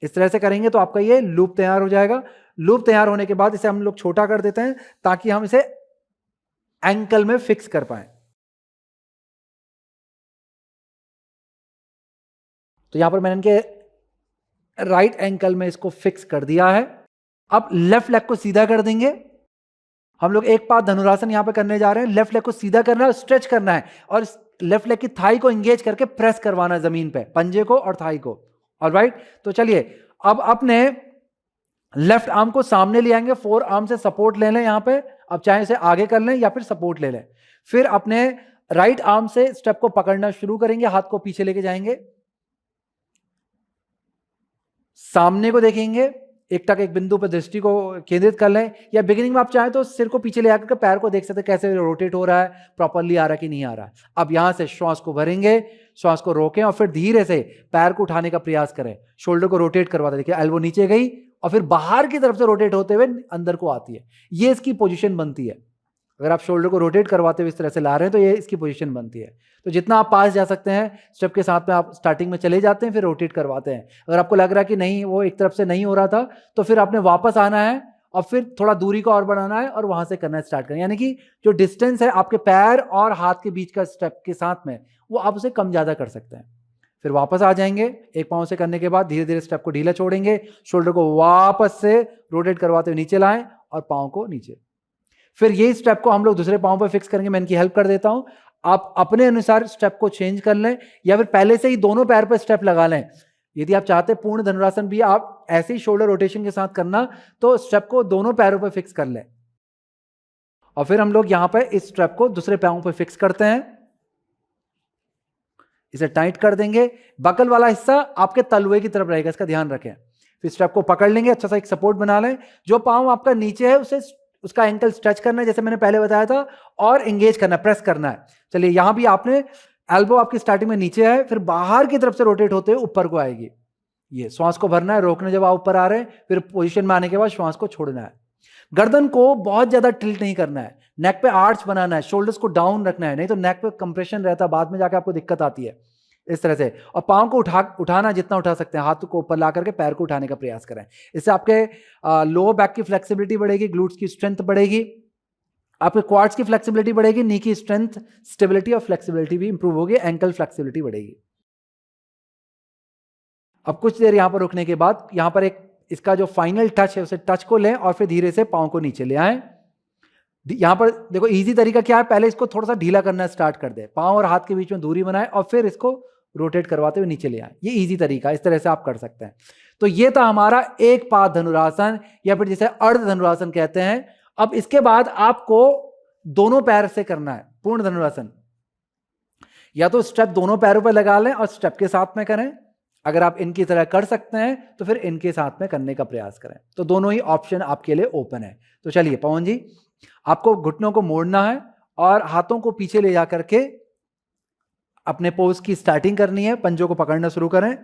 इस तरह से करेंगे तो आपका ये लूप तैयार हो जाएगा। लूप तैयार होने के बाद इसे हम लोग छोटा कर देते हैं ताकि हम इसे एंकल में फिक्स कर पाए। तो यहां पर मैंने इनके राइट एंकल में इसको फिक्स कर दिया है। अब लेफ्ट लेग को सीधा कर देंगे। हम लोग एक पाद धनुरासन यहां पे करने जा रहे हैं। लेफ्ट लेग को सीधा करना है, स्ट्रेच करना है और लेफ्ट लेग की थाई को एंगेज करके प्रेस करवाना है जमीन पे, पंजे को और थाई को। ऑलराइट, तो चलिए अब अपने लेफ्ट आर्म को सामने ले आएंगे, फोर आर्म से सपोर्ट ले लें यहां पे। अब चाहे इसे आगे कर लें या फिर सपोर्ट ले लें। फिर अपने राइट आर्म से स्टेप को पकड़ना शुरू करेंगे, हाथ को पीछे लेके जाएंगे, सामने को देखेंगे, एकटक एक बिंदु पर दृष्टि को केंद्रित कर लें, या बिगिनिंग में आप चाहें तो सिर को पीछे ले आकर के पैर को देख सकते हैं कैसे रोटेट हो रहा है, प्रॉपरली आ रहा है कि नहीं आ रहा है। अब यहां से श्वास को भरेंगे, श्वास को रोकें और फिर धीरे से पैर को उठाने का प्रयास करें, शोल्डर को रोटेट करवाते, देखिए एल्बो नीचे गई और फिर बाहर की तरफ से रोटेट होते हुए अंदर को आती है, ये इसकी पोजीशन बनती है। अगर आप शोल्डर को रोटेट करवाते हुए इस तरह से ला रहे हैं तो ये इसकी पोजीशन बनती है। तो जितना आप पास जा सकते हैं स्टेप के साथ में आप स्टार्टिंग में चले जाते हैं, फिर रोटेट करवाते हैं। अगर आपको लग रहा है कि नहीं वो एक तरफ से नहीं हो रहा था तो फिर आपने वापस आना है और फिर थोड़ा दूरी को और बढ़ाना है और वहां से करना स्टार्ट करें, यानी कि जो डिस्टेंस है आपके पैर और हाथ के बीच का स्टेप के साथ में वो आप उसे कम ज्यादा कर सकते हैं। फिर वापस आ जाएंगे, एक पांव से करने के बाद धीरे धीरे स्टेप को ढीला छोड़ेंगे, शोल्डर को वापस से रोटेट करवाते हुए नीचे लाएं और पांव को नीचे। फिर यही स्टेप को हम लोग दूसरे पांव पर फिक्स करेंगे, मैं इनकी हेल्प कर देता हूं, आप अपने अनुसार स्टेप को चेंज कर लें या फिर पहले से ही दोनों पैर पर स्टेप लगा लें। यदि आप चाहते हैं पूर्ण धनुरासन भी आप ऐसे ही शोल्डर रोटेशन के साथ करना तो स्टेप को दोनों पैरों पर फिक्स कर लें और फिर हम लोग यहां पर इस स्टेप को दूसरे पांव पर फिक्स करते हैं, इसे टाइट कर देंगे। बकल वाला हिस्सा आपके तलवे की तरफ रहेगा, इसका ध्यान रखें। फिर स्टेप को पकड़ लेंगे, अच्छा सा एक सपोर्ट बना लें, जो पांव आपका नीचे है उसे उसका एंकल स्ट्रेच करना है जैसे मैंने पहले बताया था और एंगेज करना, प्रेस करना है। चलिए यहां भी आपने एल्बो आपकी स्टार्टिंग में नीचे है, फिर बाहर की तरफ से रोटेट होते हुए ऊपर को आएगी। ये श्वास को भरना है, रोकने जब आप ऊपर आ रहे हैं, फिर पोजीशन में आने के बाद श्वास को छोड़ना है। गर्दन को बहुत ज्यादा टिल्ट नहीं करना है, नेक पे आर्च बनाना है, शोल्डर्स को डाउन रखना है, नहीं तो नेक पे कंप्रेशन रहता है, बाद में जाके आपको दिक्कत आती है। इस तरह से, और पाँव को उठाना जितना उठा सकते हैं, हाथ को ऊपर ला करके पैर को उठाने का प्रयास करें। इससे आपके लोअर बैक की फ्लेक्सिबिलिटी बढ़ेगी, ग्लूट्स की स्ट्रेंथ बढ़ेगी, आपके क्वाड्स की फ्लेक्सिबिलिटी बढ़ेगी, नी की स्ट्रेंथ, स्टेबिलिटी और फ्लेक्सिबिलिटी भी इंप्रूव होगी, एंकल फ्लेक्सिबिलिटी बढ़ेगी। अब कुछ देर यहां पर रुकने के बाद यहां पर एक इसका जो फाइनल टच है उसे टच को लें और फिर धीरे से पाँव को नीचे ले आएं। यहां पर देखो इजी तरीका क्या है, पहले इसको थोड़ा सा ढीला करना स्टार्ट कर दे, पाँव और हाथ के बीच में दूरी बनाए और फिर इसको रोटेट करवाते हुए नीचे ले आए। ये इजी तरीका, इस तरह से आप कर सकते हैं। तो ये था हमारा एक पाद धनुरासन या फिर जिसे अर्ध धनुरासन कहते हैं। अब इसके बाद आपको दोनों पैर से करना है पूर्ण धनुरासन। या तो स्टेप दोनों पैरों पर लगा लें और स्टेप के साथ में करें, अगर आप इनकी तरह कर सकते हैं तो फिर इनके साथ में करने का प्रयास करें। तो दोनों ही ऑप्शन आपके लिए ओपन है। तो चलिए पवन जी, आपको घुटनों को मोड़ना है और हाथों को पीछे ले जा करके अपने पोज की स्टार्टिंग करनी है, पंजों को पकड़ना शुरू करें।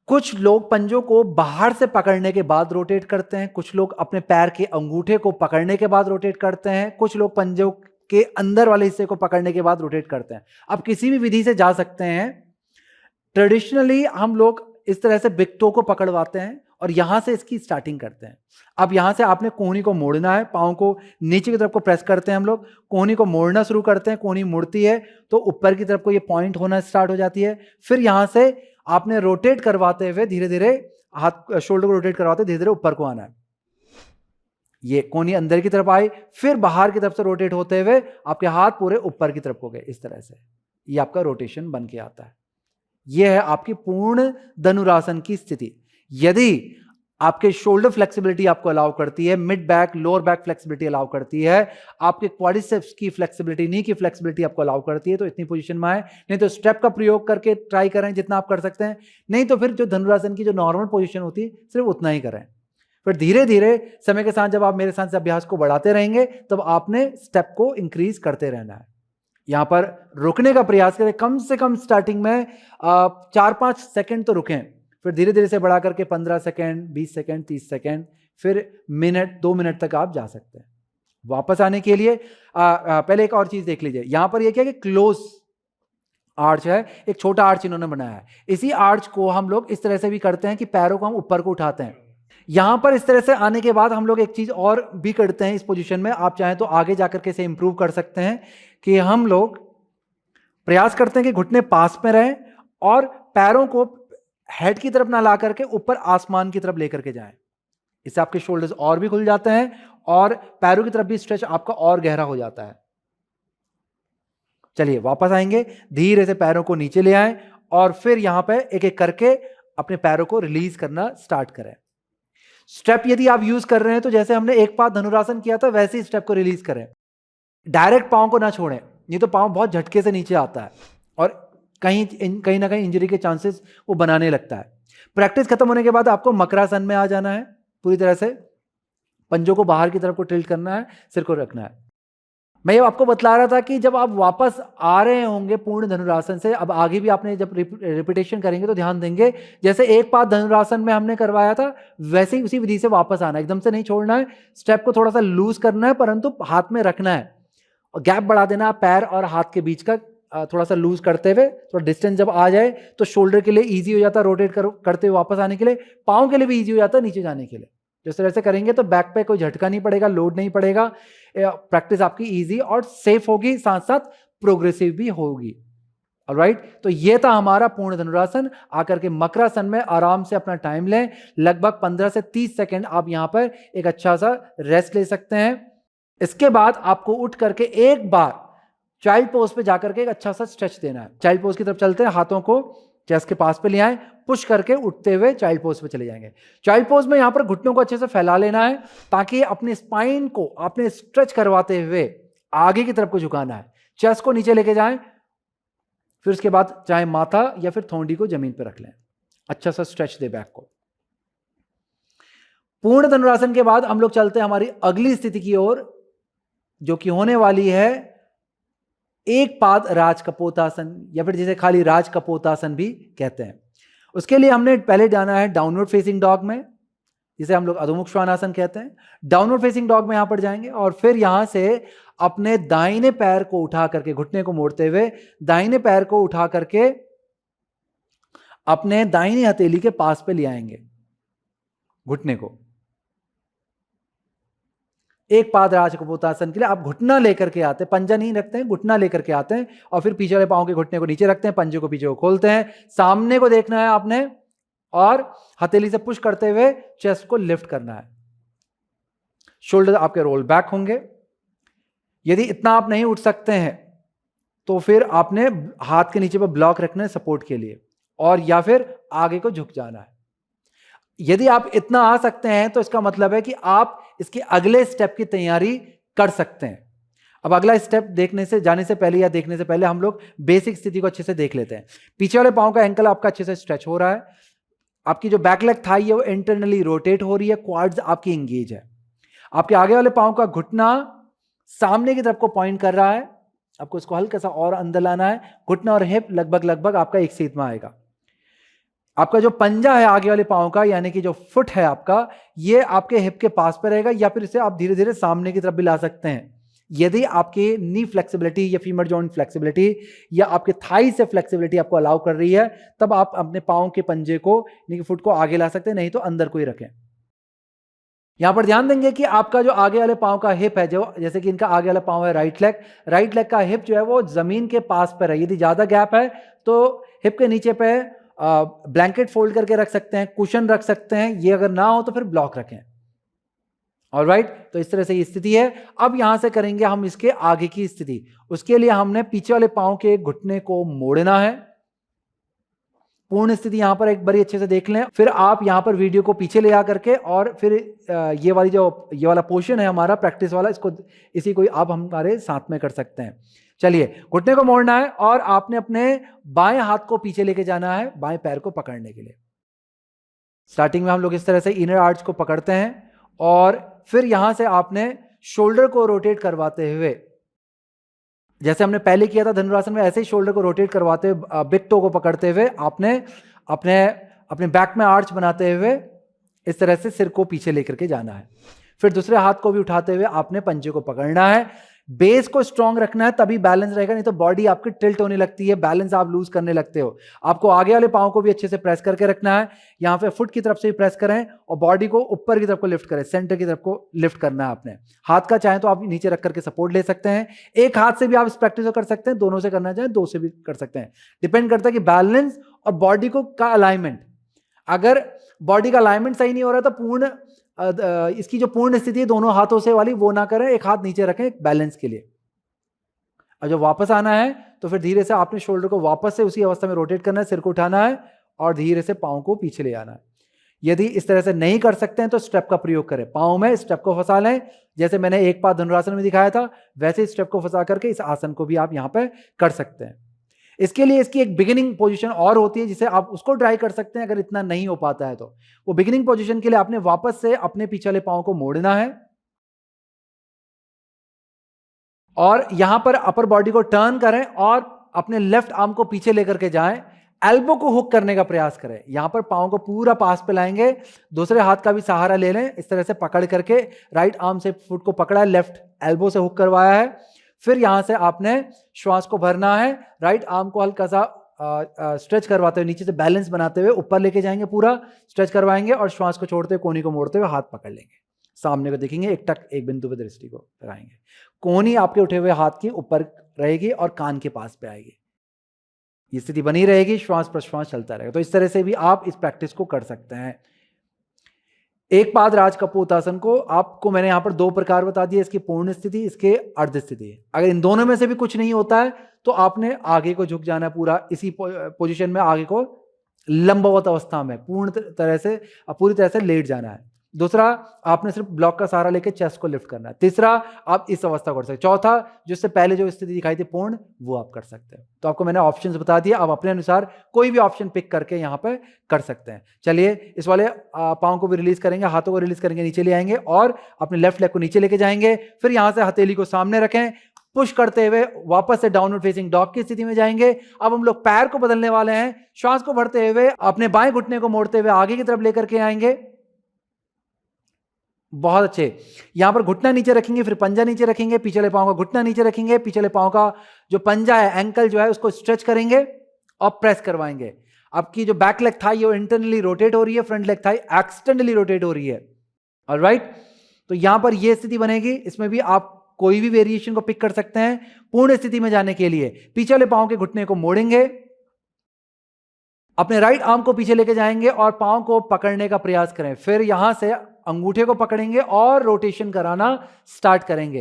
कुछ लोग पंजों को बाहर से पकड़ने के बाद रोटेट करते हैं, कुछ लोग अपने पैर के अंगूठे को पकड़ने के बाद रोटेट करते हैं, कुछ लोग पंजों के अंदर वाले हिस्से को पकड़ने के बाद रोटेट करते हैं। आप किसी भी विधि से जा सकते हैं। ट्रेडिशनली हम लोग इस तरह से बिग टो को पकड़वाते हैं और यहां से इसकी स्टार्टिंग करते हैं। अब यहां से आपने कोहनी को मोड़ना है, पाँव को नीचे की तरफ को प्रेस करते हैं हम लोग, कोहनी को मोड़ना शुरू करते हैं, कोहनी मुड़ती है तो ऊपर की तरफ को ये पॉइंट होना स्टार्ट हो जाती है। फिर यहां से आपने रोटेट करवाते हुए धीरे धीरे हाथ शोल्डर को रोटेट करवाते धीरे धीरे ऊपर को आना है। ये कोहनी अंदर की तरफ आई, फिर बाहर की तरफ से रोटेट होते हुए आपके हाथ पूरे ऊपर की तरफ को गए। इस तरह से ये आपका रोटेशन बन के आता है। यह है आपकी पूर्ण धनुरासन की स्थिति। यदि आपके शोल्डर फ्लेक्सिबिलिटी आपको अलाउ करती है, mid back lower back flexibility allow करती है, आपके क्वाड्रिसेप्स की फ्लेक्सिबिलिटी, नी की फ्लेक्सिबिलिटी आपको अलाउ करती है, तो इतनी पोजीशन में आए। नहीं तो स्टेप का प्रयोग करके ट्राई करें जितना आप कर सकते हैं, नहीं तो फिर जो धनुरासन की जो नॉर्मल पोजीशन होती है सिर्फ उतना ही करें। फिर धीरे धीरे समय के साथ जब आप मेरे साथ से अभ्यास को बढ़ाते रहेंगे तब आपने स्टेप को इंक्रीज करते रहना है। यहां पर रुकने का प्रयास करें, कम से कम स्टार्टिंग में 4-5 सेकंड तो रुकें, फिर धीरे धीरे से बढ़ा करके 15 सेकंड, 20 सेकंड, 30 सेकंड, फिर मिनट 2 मिनट तक आप जा सकते हैं। वापस आने के लिए पहले एक और चीज देख लीजिए। यहां पर यह क्या है कि क्लोज आर्च है, एक छोटा आर्च इन्होंने बनाया है। इसी आर्च को हम लोग इस तरह से भी करते हैं कि पैरों को हम ऊपर को उठाते हैं। यहां पर इस तरह से आने के बाद हम लोग एक चीज और भी करते हैं इस पोजीशन में, आप चाहें तो आगे जाकर के इसे इंप्रूव कर सकते हैं, कि हम लोग प्रयास करते हैं कि घुटने पास में रहें और पैरों को हेड की तरफ ना ला करके ऊपर आसमान की तरफ लेकर के जाएं। इससे आपके शोल्डर्स और भी खुल जाते हैं और पैरों की तरफ भी स्ट्रेच आपका और गहरा हो जाता है। चलिए वापस आएंगे, धीरे से पैरों को नीचे ले आएं और फिर यहां पे एक एक करके अपने पैरों को रिलीज करना स्टार्ट करें। स्टेप यदि आप यूज कर रहे हैं तो जैसे हमने एक पाद धनुरासन किया था वैसे ही स्टेप को रिलीज करें। डायरेक्ट पांव को ना छोड़ें, नहीं तो पांव बहुत झटके से नीचे आता है। और कहीं ना कहीं इंजरी के चांसेस वो बनाने लगता है। प्रैक्टिस खत्म होने के बाद आपको मकरासन में आ जाना है, पूरी तरह से पंजों को बाहर की तरफ को टिल्ट करना है, सिर को रखना है। मैं ये आपको बतला रहा था कि जब आप वापस आ रहे होंगे पूर्ण धनुरासन से, अब आगे भी आपने जब रिपीटेशन करेंगे तो ध्यान देंगे, जैसे एक पाद धनुरासन में हमने करवाया था वैसे ही उसी विधि से वापस आना है, एकदम से नहीं छोड़ना है, स्टेप को थोड़ा सा लूज करना है परंतु हाथ में रखना है और गैप बढ़ा देना है पैर और हाथ के बीच का, थोड़ा सा लूज करते हुए, थोड़ा डिस्टेंस जब आ जाए तो शोल्डर के लिए ईजी हो जाता है रोटेट करते हुए वापस आने के लिए, पाँव के लिए भी ईजी हो जाता है नीचे जाने के लिए। जिस तरह से करेंगे तो बैक पे कोई झटका नहीं पड़ेगा, लोड नहीं पड़ेगा, प्रैक्टिस आपकी इजी और सेफ होगी, साथ साथ प्रोग्रेसिव भी होगी। ऑलराइट, तो ये था हमारा पूर्ण धनुरासन। आकर के मकरासन में आराम से अपना टाइम लें, लगभग 15 से 30 सेकंड आप यहां पर एक अच्छा सा रेस्ट ले सकते हैं। इसके बाद आपको उठ करके एक बार चाइल्ड पोज पे जाकर के एक अच्छा सा स्ट्रेच देना है। चाइल्ड पोज की तरफ चलते हैं, हाथों को चेस्ट के पास पे ले आए, पुश करके उठते हुए चाइल्ड पोज पे चले जाएंगे। चाइल्ड पोज में यहां पर घुटनों को अच्छे से फैला लेना है ताकि अपने स्पाइन को आपने स्ट्रेच करवाते हुए आगे की तरफ को झुकाना है, चेस्ट को नीचे लेके जाएं, फिर उसके बाद चाहे माथा या फिर थोंडी को जमीन पर रख लें, अच्छा सा स्ट्रेच दे बैक को। पूर्ण धनुरासन के बाद हम लोग चलते हैं हमारी अगली स्थिति की ओर, जो कि होने वाली है एक पाद राज कपोतासन, या फिर जिसे खाली राज कपोतासन भी कहते हैं। उसके लिए हमने पहले जाना है डाउनवर्ड फेसिंग डॉग में, जिसे हम लोग अधोमुख श्वानासन कहते हैं। डाउनवर्ड फेसिंग डॉग में यहां पर जाएंगे और फिर यहां से अपने दाहिने पैर को उठा करके, घुटने को मोड़ते हुए दाहिने पैर को उठा करके अपने दाहिनी हथेली के पास पे ले आएंगे घुटने को। एक पाद राज कपोतासन के लिए आप घुटना लेकर के आते हैं, पंजा नहीं रखते हैं, घुटना लेकर के आते हैं और फिर पीछे वाले पांव के घुटने को नीचे रखते हैं, पंजे को पीछे को खोलते हैं, सामने को देखना है आपने और हथेली से पुश करते हुए चेस्ट को लिफ्ट करना है। शोल्डर आपके रोल बैक होंगे। यदि इतना आप नहीं उठ सकते हैं तो फिर आपने हाथ के नीचे पर ब्लॉक रखना है सपोर्ट के लिए, और या फिर आगे को झुक जाना है। यदि आप इतना आ सकते हैं तो इसका मतलब है कि आप इसके अगले स्टेप की तैयारी कर सकते हैं। अब अगला स्टेप देखने से जाने से पहले या देखने से पहले हम लोग बेसिक स्थिति को अच्छे से देख लेते हैं। पीछे वाले पांव का एंकल आपका अच्छे से स्ट्रेच हो रहा है, आपकी जो बैक लेग थाई है वो इंटरनली रोटेट हो रही है, क्वाड्स आपकी एंगेज है, आपके आगे वाले पांव का घुटना सामने की तरफ को पॉइंट कर रहा है, आपको इसको हल्का सा और अंदर लाना है, घुटना और हिप लगभग आपका एक सीध में आएगा। आपका जो पंजा है आगे वाले पांव का, यानी कि जो फुट है आपका, ये आपके हिप के पास पे रहेगा, या फिर इसे आप धीरे धीरे सामने की तरफ भी ला सकते हैं। यदि आपकी नी फ्लेक्सिबिलिटी या फीमर जॉइंट फ्लेक्सिबिलिटी या आपके थाई से फ्लेक्सिबिलिटी आपको अलाउ कर रही है, तब आप अपने पांव के पंजे को यानी कि फुट को आगे ला सकते हैं, नहीं तो अंदर को ही रखें। यहां पर ध्यान देंगे कि आपका जो आगे वाले पांव का हिप है, जो जैसे कि इनका आगे वाला पांव है राइट लेग का हिप जो है वो जमीन के पास पर है। यदि ज्यादा गैप है तो हिप के नीचे पे ब्लैंकेट फोल्ड करके रख सकते हैं, कुशन रख सकते हैं, ये अगर ना हो तो फिर ब्लॉक रखें। ऑलराइट, तो इस तरह से ये स्थिति है। अब यहां से करेंगे हम इसके आगे की स्थिति। उसके लिए हमने पीछे वाले पांव के घुटने को मोड़ना है। पूर्ण स्थिति यहां पर एक बार अच्छे से देख लें, फिर आप यहां पर वीडियो को पीछे ले आ करके और फिर ये वाला पोर्शन है हमारा प्रैक्टिस वाला, इसी को आप हमारे साथ में कर सकते हैं। चलिए, घुटने को मोड़ना है और आपने अपने बाएं हाथ को पीछे लेके जाना है बाएं पैर को पकड़ने के लिए। स्टार्टिंग में हम लोग इस तरह से इनर आर्च को पकड़ते हैं और फिर यहां से आपने शोल्डर को रोटेट करवाते हुए, जैसे हमने पहले किया था धनुरासन में, ऐसे ही शोल्डर को रोटेट करवाते हुए बिग टो को पकड़ते हुए आपने अपने बैक में आर्च बनाते हुए इस तरह से सिर को पीछे लेकर के जाना है। फिर दूसरे हाथ को भी उठाते हुए आपने पंजे को पकड़ना है, बेस को स्ट्रांग रखना है, तभी बैलेंस रहेगा, नहीं तो बॉडी आपकी टिल्ट होने लगती है, बैलेंस आप लूज करने लगते हो। आपको आगे वाले पांव को भी अच्छे से प्रेस करके रखना है, यहां पे फुट की तरफ से भी प्रेस करें और बॉडी को ऊपर की तरफ को लिफ्ट करें, सेंटर की तरफ को लिफ्ट करना है आपने। हाथ का चाहे तो आप नीचे रख करके सपोर्ट ले सकते हैं, एक हाथ से भी आप इस प्रैक्टिस को कर सकते हैं, दोनों से करना चाहें दो से भी कर सकते हैं, डिपेंड करता है कि बैलेंस और बॉडी को का अलाइनमेंट। अगर बॉडी का अलाइनमेंट सही नहीं हो रहा तो इसकी जो पूर्ण स्थिति है दोनों हाथों से वाली वो ना करें, एक हाथ नीचे रखें बैलेंस के लिए। और जब वापस आना है तो फिर धीरे से आपने शोल्डर को वापस से उसी अवस्था में रोटेट करना है, सिर को उठाना है और धीरे से पांव को पीछे ले आना है। यदि इस तरह से नहीं कर सकते हैं तो स्टेप का प्रयोग करें, पांव में स्टेप को फंसा लें, जैसे मैंने एक पाद धनुरासन में दिखाया था वैसे स्टेप को फंसा करके इस आसन को भी आप यहां पर कर सकते हैं। इसके लिए इसकी एक बिगिनिंग पोजीशन और होती है जिसे आप उसको ट्राई कर सकते हैं अगर इतना नहीं हो पाता है तो। वो बिगिनिंग पोजीशन के लिए आपने वापस से अपने पीछे वाले पांव को मोड़ना है और यहां पर अपर बॉडी को टर्न करें और अपने लेफ्ट आर्म को पीछे लेकर के जाएं। एल्बो को हुक करने का प्रयास करें। यहां पर पांव को पूरा पास पे लाएंगे, दूसरे हाथ का भी सहारा ले लें, इस तरह से पकड़ करके राइट आर्म से फुट को पकड़ा है, लेफ्ट एल्बो से हुक करवाया है। फिर यहां से आपने श्वास को भरना है, राइट आर्म को हल्का सा स्ट्रेच करवाते हुए नीचे से बैलेंस बनाते हुए ऊपर लेके जाएंगे, पूरा स्ट्रेच करवाएंगे और श्वास को छोड़ते हुए कोहनी को मोड़ते हुए हाथ पकड़ लेंगे, सामने को देखेंगे, एक टक एक बिंदु पर दृष्टि को लगाएंगे। कोहनी आपके उठे हुए हाथ की ऊपर रहेगी और कान के पास पे आएगी। ये स्थिति बनी रहेगी, श्वास प्रश्वास चलता रहेगा। तो इस तरह से भी आप इस प्रैक्टिस को कर सकते हैं। एक पाद राज कपोतासन को आपको मैंने यहां पर 2 प्रकार बता दिए, इसकी पूर्ण स्थिति, इसके अर्ध स्थिति। अगर इन दोनों में से भी कुछ नहीं होता है तो आपने आगे को झुक जाना है, पूरा इसी पोजीशन में आगे को लंबवत अवस्था में पूरी तरह से लेट जाना है। दूसरा, आपने सिर्फ ब्लॉक का सहारा लेकर चेस्ट को लिफ्ट करना है। तीसरा, आप इस अवस्था को कर सकते हैं। चौथा, जिससे पहले जो स्थिति दिखाई थी पूर्ण, वो आप कर सकते हैं। तो आपको मैंने ऑप्शंस बता दिए, आप अपने अनुसार कोई भी ऑप्शन पिक करके यहाँ पे कर सकते हैं। चलिए, इस वाले पाँव को भी रिलीज करेंगे, हाथों को रिलीज करेंगे, नीचे ले आएंगे और अपने लेफ्ट लेग को नीचे लेके जाएंगे। फिर यहाँ से हथेली को सामने रखें, पुश करते हुए वापस से डाउनवर्ड फेसिंग डॉग की स्थिति में जाएंगे। अब हम लोग पैर को बदलने वाले हैं। श्वास को भरते हुए अपने बाएं घुटने को मोड़ते हुए आगे की तरफ लेकर के आएंगे। बहुत अच्छे। यहां पर घुटना नीचे रखेंगे, फिर पंजा नीचे रखेंगे, पिछले पांव का घुटना नीचे रखेंगे, पिछले पांव का जो पंजा है, एंकल जो है, उसको स्ट्रेच करेंगे और प्रेस करवाएंगे। आपकी जो बैक लेग थाई है वो इंटरनली रोटेट हो रही है, front leg thigh externally rotate हो रही है। ऑलराइट, तो यहां पर यह स्थिति बनेगी। इसमें भी आप कोई भी वेरिएशन को पिक कर सकते हैं। पूर्ण स्थिति में जाने के लिए पिछले पांव के घुटने को मोड़ेंगे, अपने राइट आर्म को पीछे लेके जाएंगे और पांव को पकड़ने का प्रयास करें। फिर यहां से अंगूठे को पकड़ेंगे और रोटेशन कराना स्टार्ट करेंगे।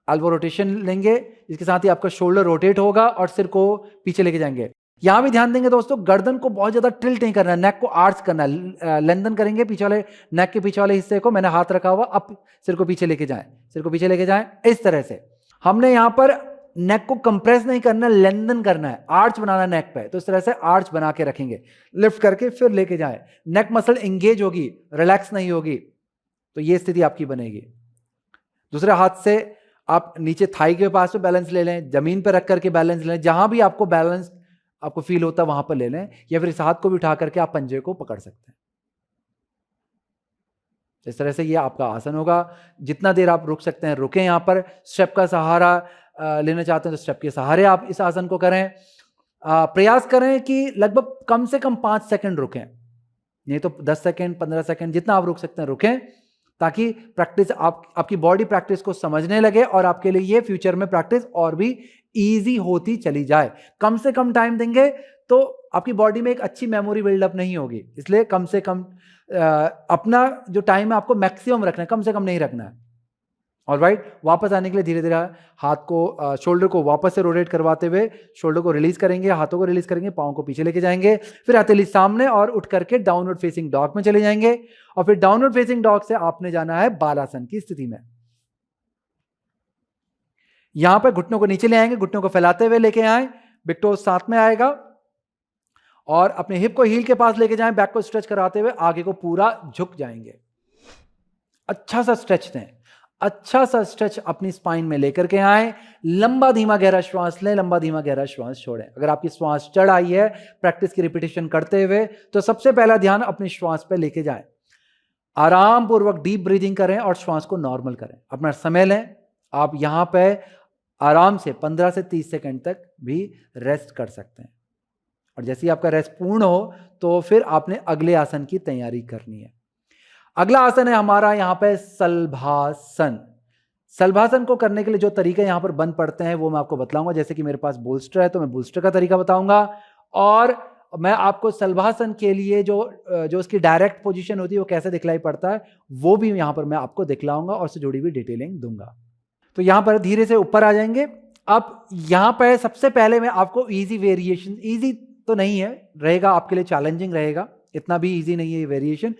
एल्बो रोटेशन लेंगे, इसके साथ ही आपका शोल्डर रोटेट होगा और सिर को पीछे लेके जाएंगे। यहां भी ध्यान देंगे दोस्तों, गर्दन को बहुत ज्यादा टिल्ट नहीं करना है, नेक को आर्च करना है, लेंथन करेंगे पीछे वाले नेक के पीछे वाले हिस्से को। मैंने हाथ रखा हुआ, अब सिर को पीछे लेके जाएं, सिर को पीछे लेके जाएं। इस तरह से हमने यहां पर नेक को कंप्रेस नहीं करना, लेंथन करना है, आर्च बनाना है नेक पे। तो इस तरह से आर्च बना के रखेंगे, लिफ्ट करके फिर लेके जाएं। नेक मसल एंगेज होगी, रिलैक्स नहीं होगी, तो ये स्थिति आपकी बनेगी। दूसरे हाथ से आप नीचे थाई के पास पे बैलेंस ले लें, जमीन पर रख करके बैलेंस ले लें, जहां भी आपको बैलेंस आपको फील होता है वहां पर ले लें, या फिर इस हाथ को भी उठा करके आप पंजे को पकड़ सकते हैं। इस तरह से ये आपका आसन होगा। जितना देर आप रुक सकते हैं रुकें। यहां पर स्टेप का सहारा लेना चाहते हैं तो स्टेप के सहारे आप इस आसन को करें। प्रयास करें कि लगभग कम से कम 5 सेकंड रुकें, नहीं तो 10 सेकंड 15 सेकंड जितना आप रुक सकते हैं रुकें, ताकि प्रैक्टिस आपकी बॉडी प्रैक्टिस को समझने लगे और आपके लिए ये फ्यूचर में प्रैक्टिस और भी इजी होती चली जाए। कम से कम टाइम देंगे तो आपकी बॉडी में एक अच्छी मेमोरी बिल्डअप नहीं होगी, इसलिए कम से कम अपना जो टाइम है आपको मैक्सिमम रखना है, कम से कम नहीं रखना है। ऑलराइट, वापस आने के लिए धीरे धीरे हाथ को शोल्डर को वापस से रोटेट करवाते हुए शोल्डर को रिलीज करेंगे, हाथों को रिलीज करेंगे, पाँव को पीछे लेके जाएंगे, फिर हथेली सामने और उठ करके डाउनवर्ड फेसिंग डॉग में चले जाएंगे। और फिर डाउनवर्ड फेसिंग डॉग से आपने जाना है बालासन की स्थिति में। यहां पर घुटनों को नीचे ले आएंगे, घुटनों को फैलाते हुए लेके आए, बिग टोज साथ में आएगा और अपने हिप को हील के पास लेके जाएं, बैक को स्ट्रेच कराते हुए आगे को पूरा झुक जाएंगे। अच्छा सा स्ट्रेच दें, अच्छा सा स्ट्रेच अपनी स्पाइन में लेकर के आए। लंबा धीमा गहरा श्वास लें, लंबा धीमा गहरा श्वास छोड़ें। अगर आपकी श्वास चढ़ आई है प्रैक्टिस की रिपीटेशन करते हुए, तो सबसे पहला ध्यान अपनी श्वास पे लेके जाएं। आराम पूर्वक डीप ब्रीदिंग करें और श्वास को नॉर्मल करें। अपना समय लें। आप यहां पे आराम से 15 से 30 सेकंड तक भी रेस्ट कर सकते हैं और जैसे ही आपका रेस्ट पूर्ण हो तो फिर आपने अगले आसन की तैयारी करनी है। अगला आसन है हमारा यहाँ पे सलभासन। सलभासन को करने के लिए जो तरीके यहाँ पर बन पड़ते हैं वो मैं आपको बतलाऊंगा। जैसे कि मेरे पास बोल्स्टर है तो मैं बोल्स्टर का तरीका बताऊंगा और मैं आपको सलभासन के लिए जो उसकी डायरेक्ट पोजीशन होती है वो कैसे दिखलाई पड़ता है वो भी यहाँ पर मैं आपको दिखलाऊंगा और उससे जुड़ी हुई डिटेलिंग दूंगा। तो यहाँ पर धीरे से ऊपर आ जाएंगे। अब यहाँ पर सबसे पहले मैं आपको इजी वेरिएशन, इजी तो नहीं है, रहेगा आपके लिए चैलेंजिंग रहेगा, इतना भी इजी नहीं है ये वेरिएशन।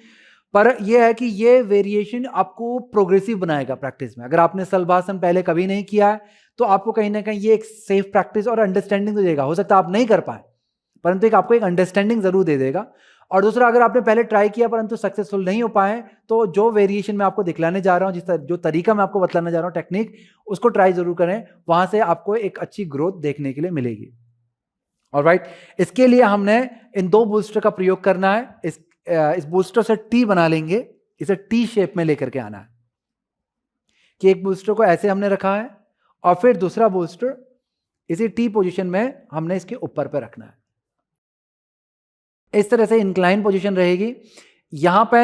पर यह है कि ये वेरिएशन आपको प्रोग्रेसिव बनाएगा प्रैक्टिस में। अगर आपने सलभासन पहले कभी नहीं किया है तो आपको कहीं ना कहीं ये एक सेफ प्रैक्टिस और अंडरस्टैंडिंग तो देगा। हो सकता है आप नहीं कर पाए, परंतु एक आपको एक अंडरस्टैंडिंग जरूर दे देगा। और दूसरा, अगर आपने पहले ट्राई किया परंतु सक्सेसफुल नहीं हो पाए, तो जो वेरिएशन मैं आपको दिखलाने जा रहा हूं, जो तरीका मैं आपको बतलाने जा रहा हूं, टेक्निक, उसको ट्राई जरूर करें। वहां से आपको एक अच्छी ग्रोथ देखने के लिए मिलेगी। ऑलराइट, इसके लिए हमने इन 2 बूस्टर का प्रयोग करना है। इस बूस्टर से टी बना लेंगे, इसे टी शेप में लेकर के आना है कि एक बूस्टर को ऐसे हमने रखा है और फिर दूसरा बूस्टर इसी टी पोजीशन में हमने इसके ऊपर पे रखना है। इस तरह से इंक्लाइन पोजीशन रहेगी। यहां पे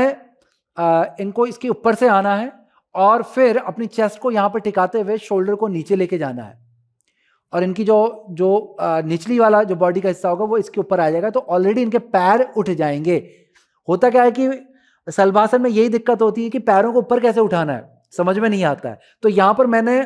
इनको इसके ऊपर से आना है और फिर अपनी चेस्ट को यहां पर टिकाते हुए शोल्डर को नीचे लेके जाना है और इनकी जो निचली वाला जो बॉडी का हिस्सा होगा वो इसके ऊपर आ जाएगा। तो ऑलरेडी इनके पैर उठ जाएंगे। होता क्या है कि सलभासन में यही दिक्कत होती है कि पैरों को ऊपर कैसे उठाना है, समझ में नहीं आता है। तो यहां पर मैंने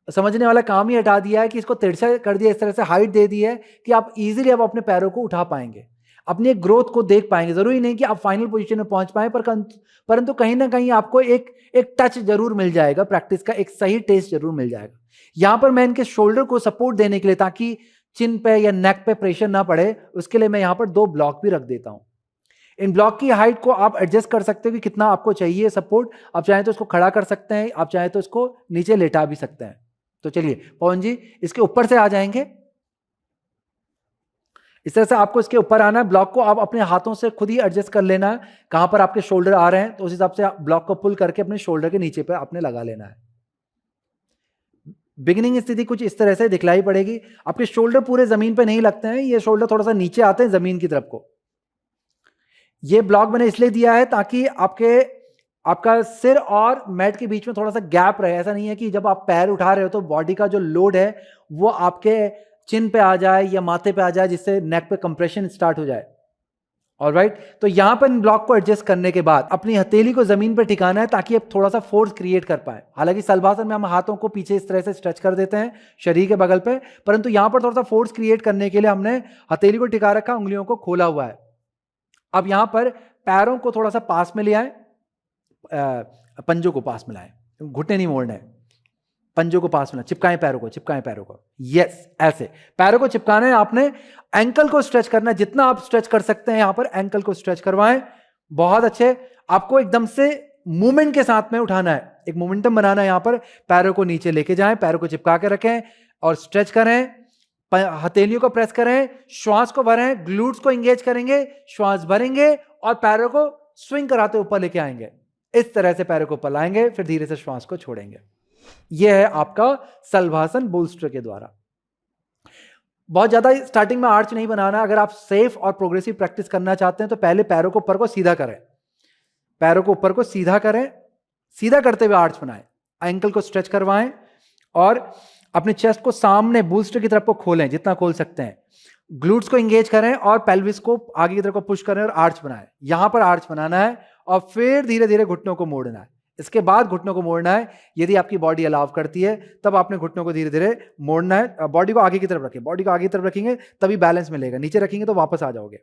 समझने वाला काम ही हटा दिया है कि इसको तिरछा कर दिया, इस तरह से हाइट दे दी है कि आप इजीली अब अपने पैरों को उठा पाएंगे, अपनी एक ग्रोथ को देख पाएंगे। जरूरी नहीं कि आप फाइनल पोजीशन में पहुंच पाए, परंतु कहीं ना कहीं आपको एक टच जरूर मिल जाएगा, प्रैक्टिस का एक सही टेस्ट जरूर मिल जाएगा। यहां पर मैं इनके शोल्डर को सपोर्ट देने के लिए, ताकि चिन पे या नेक पे प्रेशर ना पड़े, उसके लिए मैं यहां पर 2 ब्लॉक भी रख देता हूं। इन ब्लॉक की हाइट को आप एडजस्ट कर सकते हो कि कितना आपको चाहिए सपोर्ट। आप चाहें तो इसको खड़ा कर सकते हैं, आप चाहें तो इसको नीचे लेटा भी सकते हैं। तो चलिए पवन जी, इसके ऊपर से आ जाएंगे। इस तरह से आपको इसके ऊपर आना है। ब्लॉक को आप अपने हाथों से खुद ही एडजस्ट कर लेना है, कहां पर आपके शोल्डर आ रहे हैं, तो उस हिसाब से ब्लॉक को पुल करके अपने शोल्डर के नीचे पे आपने लगा लेना है। बिगिनिंग स्थिति कुछ इस तरह से दिखलाई पड़ेगी। आपके शोल्डर पूरे जमीन पे नहीं लगते हैं, ये शोल्डर थोड़ा सा नीचे आते हैं जमीन की तरफ को। ये ब्लॉक मैंने इसलिए दिया है ताकि आपका सिर और मैट के बीच में थोड़ा सा गैप रहे। ऐसा नहीं है कि जब आप पैर उठा रहे हो तो बॉडी का जो लोड है वो आपके चिन पे आ जाए या माथे पे आ जाए, जिससे नेक पे कंप्रेशन स्टार्ट हो जाए। ऑलराइट, तो यहां पर इन ब्लॉक को एडजस्ट करने के बाद अपनी हथेली को जमीन पर टिकाना है ताकि आप थोड़ा सा फोर्स क्रिएट कर पाए। हालांकि सलभासन में हम हाथों को पीछे इस तरह से स्ट्रेच कर देते हैं शरीर के बगल पे, परंतु यहां पर थोड़ा सा फोर्स क्रिएट करने के लिए हमने हथेली को टिका रखा, उंगलियों को खोला हुआ है। अब यहां पर पैरों को थोड़ा सा पास में ले आए, पंजों को पास में लाए, घुटने नहीं मोड़ना है, पंजों को पास में चिपकाएं पैरों को, चिपकाएं पैरों को। यस, ऐसे पैरों को चिपकाना है आपने। एंकल को स्ट्रेच करना है, जितना आप स्ट्रेच कर सकते हैं यहां पर एंकल को स्ट्रेच करवाएं। बहुत अच्छे। आपको एकदम से मूवमेंट के साथ में उठाना है, एक मोमेंटम बनाना है। यहां पर पैरों को नीचे लेके जाएं, पैरों को चिपका के रखें और स्ट्रेच करें। हथेलियों को प्रेस करें, श्वास को भरें, ग्लूट्स को एंगेज करेंगे, श्वास भरेंगे और पैरों को स्विंग कराते ऊपर लेके आएंगे। इस तरह से पैरों को ऊपर लाएंगे, फिर धीरे से श्वास को छोड़ेंगे। यह है आपका सलभासन बोल्स्टर के द्वारा। बहुत ज्यादा स्टार्टिंग में आर्च नहीं बनाना। अगर आप सेफ और प्रोग्रेसिव प्रैक्टिस करना चाहते हैं तो पहले पैरों को ऊपर को सीधा करें, पैरों को ऊपर को सीधा करें, सीधा करते हुए आर्च बनाएं, एंकल को स्ट्रेच करवाएं और अपने चेस्ट को सामने बूस्टर की तरफ को खोलें जितना खोल सकते हैं। ग्लूट्स को एंगेज करें और पेल्विस को आगे की तरफ को पुश करें और आर्च बनाएं। यहां पर आर्च बनाना है और फिर धीरे धीरे घुटनों को मोड़ना है। इसके बाद घुटनों को मोड़ना है। यदि आपकी बॉडी अलाउ करती है तब आपने घुटनों को धीरे धीरे मोड़ना है। बॉडी को आगे की तरफ रखें, बॉडी को आगे की तरफ रखेंगे तभी बैलेंस मिलेगा, नीचे रखेंगे तो वापस आ जाओगे।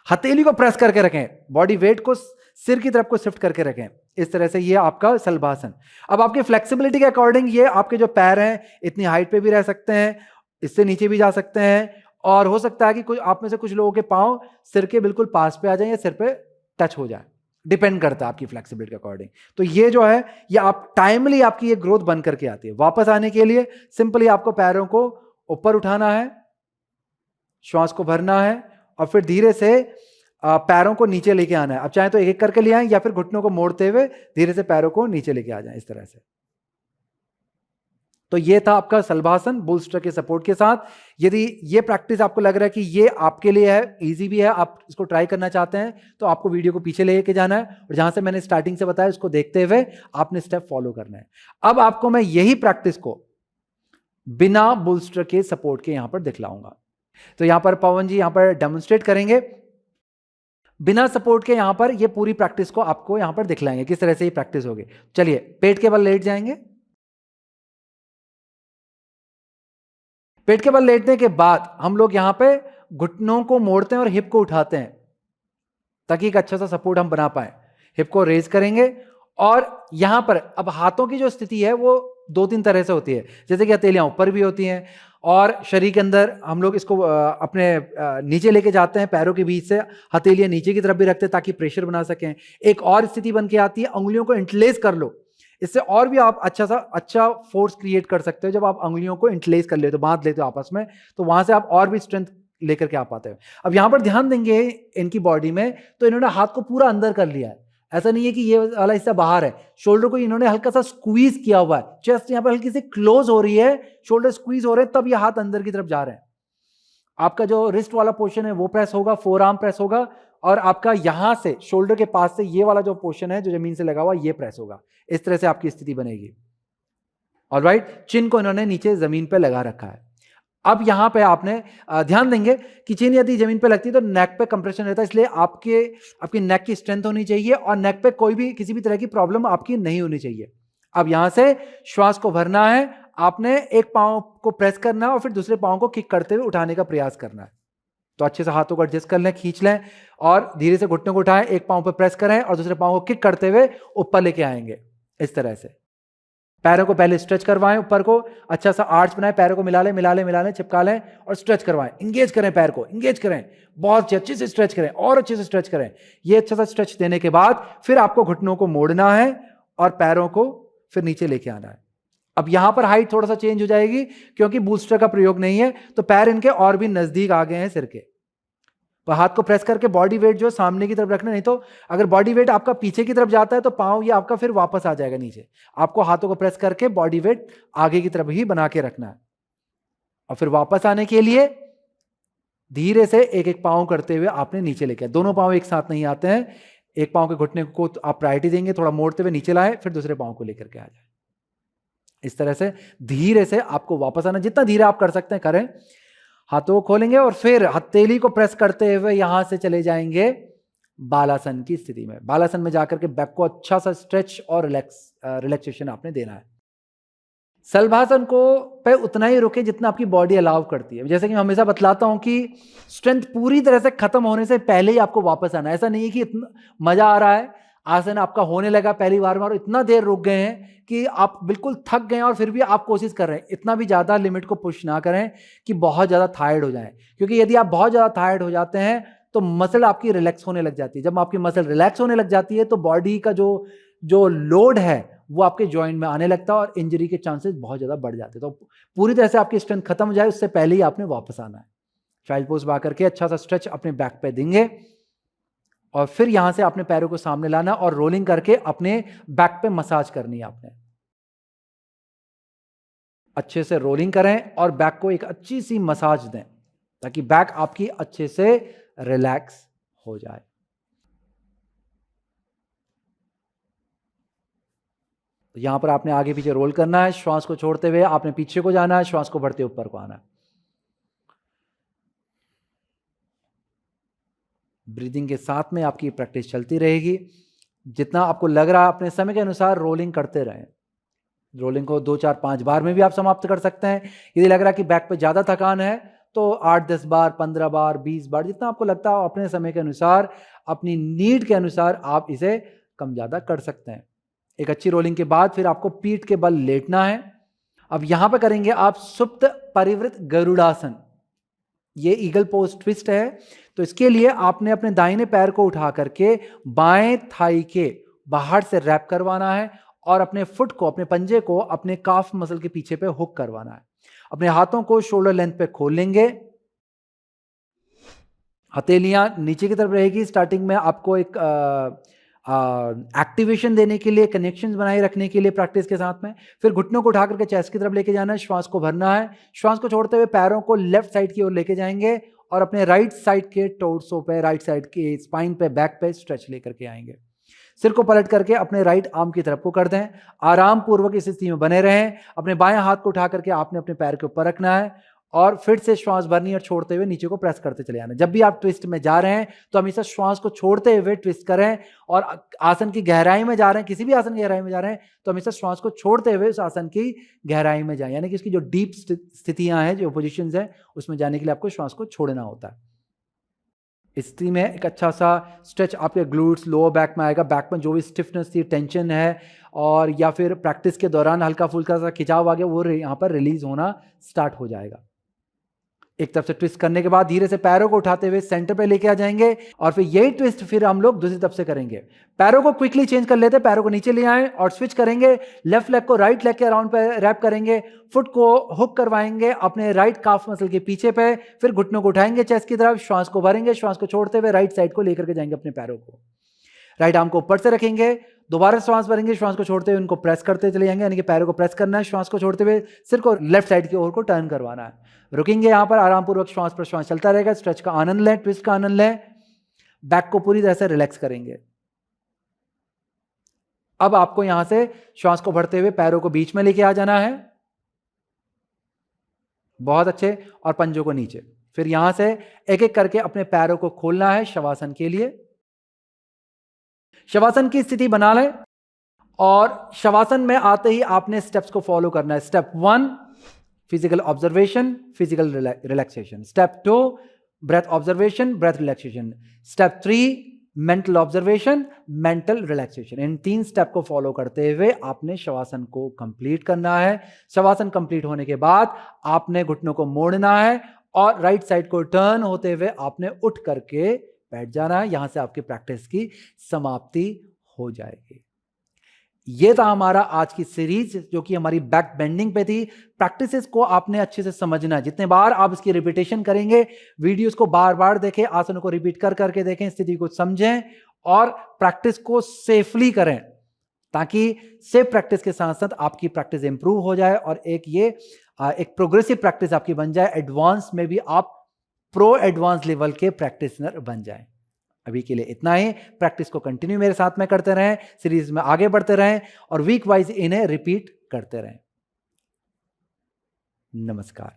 हथेली को प्रेस करके रखें, बॉडी वेट को सिर की तरफ को शिफ्ट करके रखें। इस तरह से ये आपका सलभासन। अब आपकी फ्लेक्सिबिलिटी के अकॉर्डिंग ये आपके जो पैर हैं इतनी हाइट पे भी रह सकते हैं, इससे नीचे भी जा सकते हैं, और हो सकता है कि कुछ आप में से कुछ लोगों के पांव सिर के बिल्कुल पास पे आ जाए या सिर पे टच हो जाए। डिपेंड करता है आपकी फ्लेक्सिबिलिटी के अकॉर्डिंग। तो ये जो है ये आप टाइमली आपकी ये ग्रोथ बन करके आती है। वापस आने के लिए सिंपली आपको पैरों को ऊपर उठाना है, श्वास को भरना है और फिर धीरे से पैरों को नीचे लेके आना है। अब चाहे तो एक एक करके ले आए या फिर घुटनों को मोड़ते हुए धीरे से पैरों को नीचे लेके आ जाए, इस तरह से। तो ये था आपका सलभासन बोल्स्टर के सपोर्ट के साथ। यदि ये प्रैक्टिस आपको लग रहा है कि ये आपके लिए है, इजी भी है, आप इसको ट्राई करना चाहते हैं, तो आपको वीडियो को पीछे लेके जाना है और जहां से मैंने स्टार्टिंग से बताया उसको देखते हुए आपने स्टेप फॉलो करना है। अब आपको मैं यही प्रैक्टिस को बिना बोल्स्टर के सपोर्ट के यहां पर दिखलाऊंगा। तो यहां पर पवन जी यहां पर डेमोन्स्ट्रेट करेंगे बिना सपोर्ट के। यहां पर ये पूरी प्रैक्टिस को आपको यहां पर दिखलाएंगे किस तरह से ये प्रैक्टिस होगी। चलिए पेट के बल लेट जाएंगे। पेट के बल लेटने के बाद हम लोग यहां पे घुटनों को मोड़ते हैं और हिप को उठाते हैं ताकि एक अच्छा सा सपोर्ट हम बना पाए। हिप को रेज करेंगे और यहां पर अब हाथों की जो स्थिति है वो 2-3 तरह से होती है, जैसे कि हथेलियां ऊपर भी होती हैं और शरीर के अंदर हम लोग इसको अपने नीचे लेके जाते हैं, पैरों के बीच से हथेलियां नीचे की तरफ भी रखते हैं ताकि प्रेशर बना सकें। एक और स्थिति बन के आती है, अंगुलियों को इंटलेस कर लो, इससे और भी आप अच्छा फोर्स क्रिएट कर सकते हो। जब आप अंगुलियों को इंटलेस कर लेते हो, बांध लेते हो आपस में, तो वहां से आप और भी स्ट्रेंथ लेकर के आ पाते हो। अब यहां पर ध्यान देंगे इनकी बॉडी में, तो इन्होंने हाथ को पूरा अंदर कर लिया है, ऐसा नहीं है कि ये वाला हिस्सा बाहर है। शोल्डर को इन्होंने हल्का सा स्क्वीज किया हुआ है, चेस्ट यहां पर हल्की सी क्लोज हो रही है, शोल्डर स्क्वीज हो रहे हैं, तब ये हाथ अंदर की तरफ जा रहे हैं। आपका जो रिस्ट वाला पोर्शन है वो प्रेस होगा, फोर आर्म प्रेस होगा, और आपका यहां से शोल्डर के पास से ये वाला जो पोर्शन है जो जमीन से लगा हुआ ये प्रेस होगा। इस तरह से आपकी स्थिति बनेगी। ऑलराइट, चिन को इन्होंने नीचे जमीन पे लगा रखा है। अब यहां पे आपने ध्यान देंगे कि चिन यदि जमीन पे लगती है तो नेक पे कंप्रेशन रहता है, इसलिए आपकी नेक की स्ट्रेंथ होनी चाहिए और नेक पे कोई भी किसी भी तरह की प्रॉब्लम आपकी नहीं होनी चाहिए। अब यहां से श्वास को भरना है, आपने एक पांव को प्रेस करना है और फिर दूसरे पांव को किक करते हुए उठाने का प्रयास करना है। तो अच्छे से हाथों को एडजस्ट कर लें, खींच लें और धीरे से घुटनों को उठाएं, एक पांव पे प्रेस करें और दूसरे पांव को किक करते हुए ऊपर लेके आएंगे। इस तरह से पैरों को पहले स्ट्रेच करवाएं, ऊपर को अच्छा सा आर्च बनाएं, पैरों को मिला लें, चिपका लें और स्ट्रेच करवाएं। इंगेज करें, पैर को इंगेज करें, बहुत अच्छे से स्ट्रेच करें और अच्छे से स्ट्रेच करें। ये अच्छा सा स्ट्रेच देने के बाद फिर आपको घुटनों को मोड़ना है और पैरों को फिर नीचे लेके आना है। अब यहां पर हाइट थोड़ा सा चेंज हो जाएगी क्योंकि बूस्टर का प्रयोग नहीं है, तो पैर इनके और भी नजदीक आ गए हैं सिर के। तो हाथ को प्रेस करके बॉडी वेट जो सामने की तरफ रखना, नहीं तो अगर बॉडी वेट आपका पीछे की तरफ जाता है तो पांव ये आपका फिर वापस आ जाएगा नीचे। आपको हाथों को प्रेस करके बॉडी वेट आगे की तरफ ही बना के रखना है और फिर वापस आने के लिए धीरे से एक एक पांव करते हुए आपने नीचे लेके, दोनों पांव एक साथ नहीं आते हैं, एक पांव के घुटने को आप प्रायोरिटी देंगे, थोड़ा मोड़ते हुए नीचे लाए, फिर दूसरे पांव को लेकर के आ जाए। इस तरह से धीरे से आपको वापस आना, जितना धीरे आप कर सकते हैं करें। हाथों को खोलेंगे और फिर हथेली को प्रेस करते हुए यहां से चले जाएंगे बालासन की स्थिति में। बालासन में जाकर के बैक को अच्छा सा स्ट्रेच और रिलैक्सेशन आपने देना है। सलभासन को पे उतना ही रुके जितना आपकी बॉडी अलाउ करती है। जैसे कि मैं हमेशा बतलाता हूं कि स्ट्रेंथ पूरी तरह से खत्म होने से पहले ही आपको वापस आना है। ऐसा नहीं है कि इतना मजा आ रहा है, आसन आपका होने लगा पहली बार में और इतना देर रुक गए हैं कि आप बिल्कुल थक गए और फिर भी आप कोशिश कर रहे हैं। इतना भी ज़्यादा लिमिट को पुश ना करें कि बहुत ज़्यादा थायर्ड हो जाएं, क्योंकि यदि आप बहुत ज़्यादा थायर्ड हो जाते हैं तो मसल आपकी रिलैक्स होने लग जाती है। जब आपकी मसल रिलैक्स होने लग जाती है तो बॉडी का जो लोड है वो आपके जॉइंट में आने लगता है और इंजरी के चांसेस बहुत ज़्यादा बढ़ जाते हैं। तो पूरी तरह से आपकी स्ट्रेंथ खत्म हो जाए उससे पहले ही आपने वापस आना है। चाइल्ड पोज में आकर के अच्छा सा स्ट्रेच अपने बैक पे देंगे और फिर यहां से अपने पैरों को सामने लाना और रोलिंग करके अपने बैक पे मसाज करनी है। आपने अच्छे से रोलिंग करें और बैक को एक अच्छी सी मसाज दें ताकि बैक आपकी अच्छे से रिलैक्स हो जाए। तो यहां पर आपने आगे पीछे रोल करना है, श्वास को छोड़ते हुए आपने पीछे को जाना है, श्वास को बढ़ते ऊपर को आना है। ब्रीदिंग के साथ में आपकी प्रैक्टिस चलती रहेगी। जितना आपको लग रहा है अपने समय के अनुसार रोलिंग करते रहें। रोलिंग को 2, 4, 5 बार में भी आप समाप्त कर सकते हैं। यदि लग रहा है कि बैक पे ज़्यादा थकान है तो 8, 10 बार, 15 बार, 20 बार, जितना आपको लगता है अपने समय के अनुसार, अपनी नीड के अनुसार आप इसे कम ज़्यादा कर सकते हैं। एक अच्छी रोलिंग के बाद फिर आपको पीठ के बल लेटना है। अब यहां पर करेंगे आप सुप्त परिवृत गरुड़ासन। ये ईगल पोज ट्विस्ट है। तो इसके लिए आपने अपने दाहिने पैर को उठा करके बाएं थाई के बाहर से रैप करवाना है और अपने फुट को, अपने पंजे को अपने काफ मसल के पीछे पे हुक करवाना है। अपने हाथों को शोल्डर लेंथ पे खोल लेंगे, हथेलियां नीचे की तरफ रहेगी। स्टार्टिंग में आपको एक एक्टिवेशन देने के लिए, कनेक्शंस बनाए रखने के लिए प्रैक्टिस के साथ में। फिर घुटनों को उठा करके चेस्ट की तरफ लेके जाना है, श्वास को भरना है। श्वास को छोड़ते हुए पैरों को लेफ्ट साइड की ओर लेके जाएंगे और अपने राइट साइड के टोर्सो पे, राइट साइड के स्पाइन पे, बैक पे स्ट्रेच लेकर के आएंगे। सिर को पलट करके अपने राइट आर्म की तरफ को कर दें। आराम पूर्वक इस स्थिति में बने रहें। अपने बाएं हाथ को उठा करके आपने अपने पैर के ऊपर रखना है और फिर से श्वास भरनी और छोड़ते हुए नीचे को प्रेस करते चले जाना। जब भी आप ट्विस्ट में जा रहे हैं तो हमेशा श्वास को छोड़ते हुए ट्विस्ट करें और आसन की गहराई में जा रहे हैं, किसी भी आसन की गहराई में जा रहे हैं तो हमेशा श्वास को छोड़ते हुए उस आसन की गहराई में जाएं। यानी कि इसकी जो डीप स्थितियां हैं, जो पोजिशंस हैं, उसमें जाने के लिए आपको श्वास को छोड़ना होता है। इस स्थिति में एक अच्छा सा स्ट्रेच आपके ग्लूट्स, लोअर बैक में आएगा। बैक में जो भी स्टिफनेस थी, टेंशन है, और या फिर प्रैक्टिस के दौरान हल्का फुल्का सा खिंचाव आ गया, वो यहाँ पर रिलीज होना स्टार्ट हो जाएगा। एक तरफ से ट्विस्ट करने के बाद धीरे से पैरों को उठाते हुए सेंटर पे लेके आ जाएंगे, और फिर यही ट्विस्ट फिर हम लोग दूसरी तरफ से करेंगे। पैरों को क्विकली चेंज कर लेते हैं, पैरों को नीचे ले आए और स्विच करेंगे। लेफ्ट लेग को राइट लेग के अराउंड पे रैप करेंगे, फुट को हुक करवाएंगे अपने राइट काफ मसल के पीछे पे, फिर घुटनों को उठाएंगे चेस्ट की तरफ, श्वास को भरेंगे, श्वास को छोड़ते हुए राइट साइड को लेकर के जाएंगे अपने पैरों को। राइट आर्म को ऊपर से रखेंगे, दोबारा श्वास भरेंगे, श्वास को छोड़ते हुए उनको प्रेस करते चले जाएंगे, यानी कि पैरों को प्रेस करना है, श्वास को छोड़ते हुए सिर को लेफ्ट साइड की ओर को टर्न करवाना है। रुकेंगे यहाँ पर, आरामपूर्वक श्वास प्रश्वास चलता रहेगा। स्ट्रेच का आनंद लें, ट्विस्ट का आनंद लें, बैक को पूरी तरह से रिलैक्स करेंगे। अब आपको यहां से श्वास को भरते हुए पैरों को बीच में लेके आ जाना है, बहुत अच्छे, और पंजों को नीचे। फिर यहां से एक एक करके अपने पैरों को खोलना है शवासन के लिए। शवासन की स्थिति बना लें, और शवासन में आते ही आपने स्टेप्स को फॉलो करना है। Step 1 physical observation, physical relaxation. Step 2 breath observation, breath relaxation. Step 3 mental observation, mental relaxation. इन 3 स्टेप को फॉलो करते हुए आपने शवासन को कंप्लीट करना है। शवासन कंप्लीट होने के बाद आपने घुटनों को मोड़ना है और राइट साइड को टर्न होते हुए आपने उठ करके बैठ जाना है। यहां से आपकी प्रैक्टिस की समाप्ति हो जाएगी। ये था हमारा आज की सीरीज, जो कि हमारी बैक बेंडिंग पे थी। प्रैक्टिसेस को आपने अच्छे से समझना है। जितने बार आप इसकी रिपीटेशन करेंगे, वीडियोस को बार बार देखें, आसनों को रिपीट कर करके देखें, स्थिति को समझें और प्रैक्टिस को सेफली करें, ताकि सेफ प्रैक्टिस के साथ साथ आपकी प्रैक्टिस इंप्रूव हो जाए और एक प्रोग्रेसिव प्रैक्टिस आपकी बन जाए। एडवांस में भी आप प्रो एडवांस लेवल के प्रैक्टिशनर बन जाएं। अभी के लिए इतना ही। प्रैक्टिस को कंटिन्यू मेरे साथ में करते रहें, सीरीज में आगे बढ़ते रहें और वीक वाइज इन्हें रिपीट करते रहें। नमस्कार।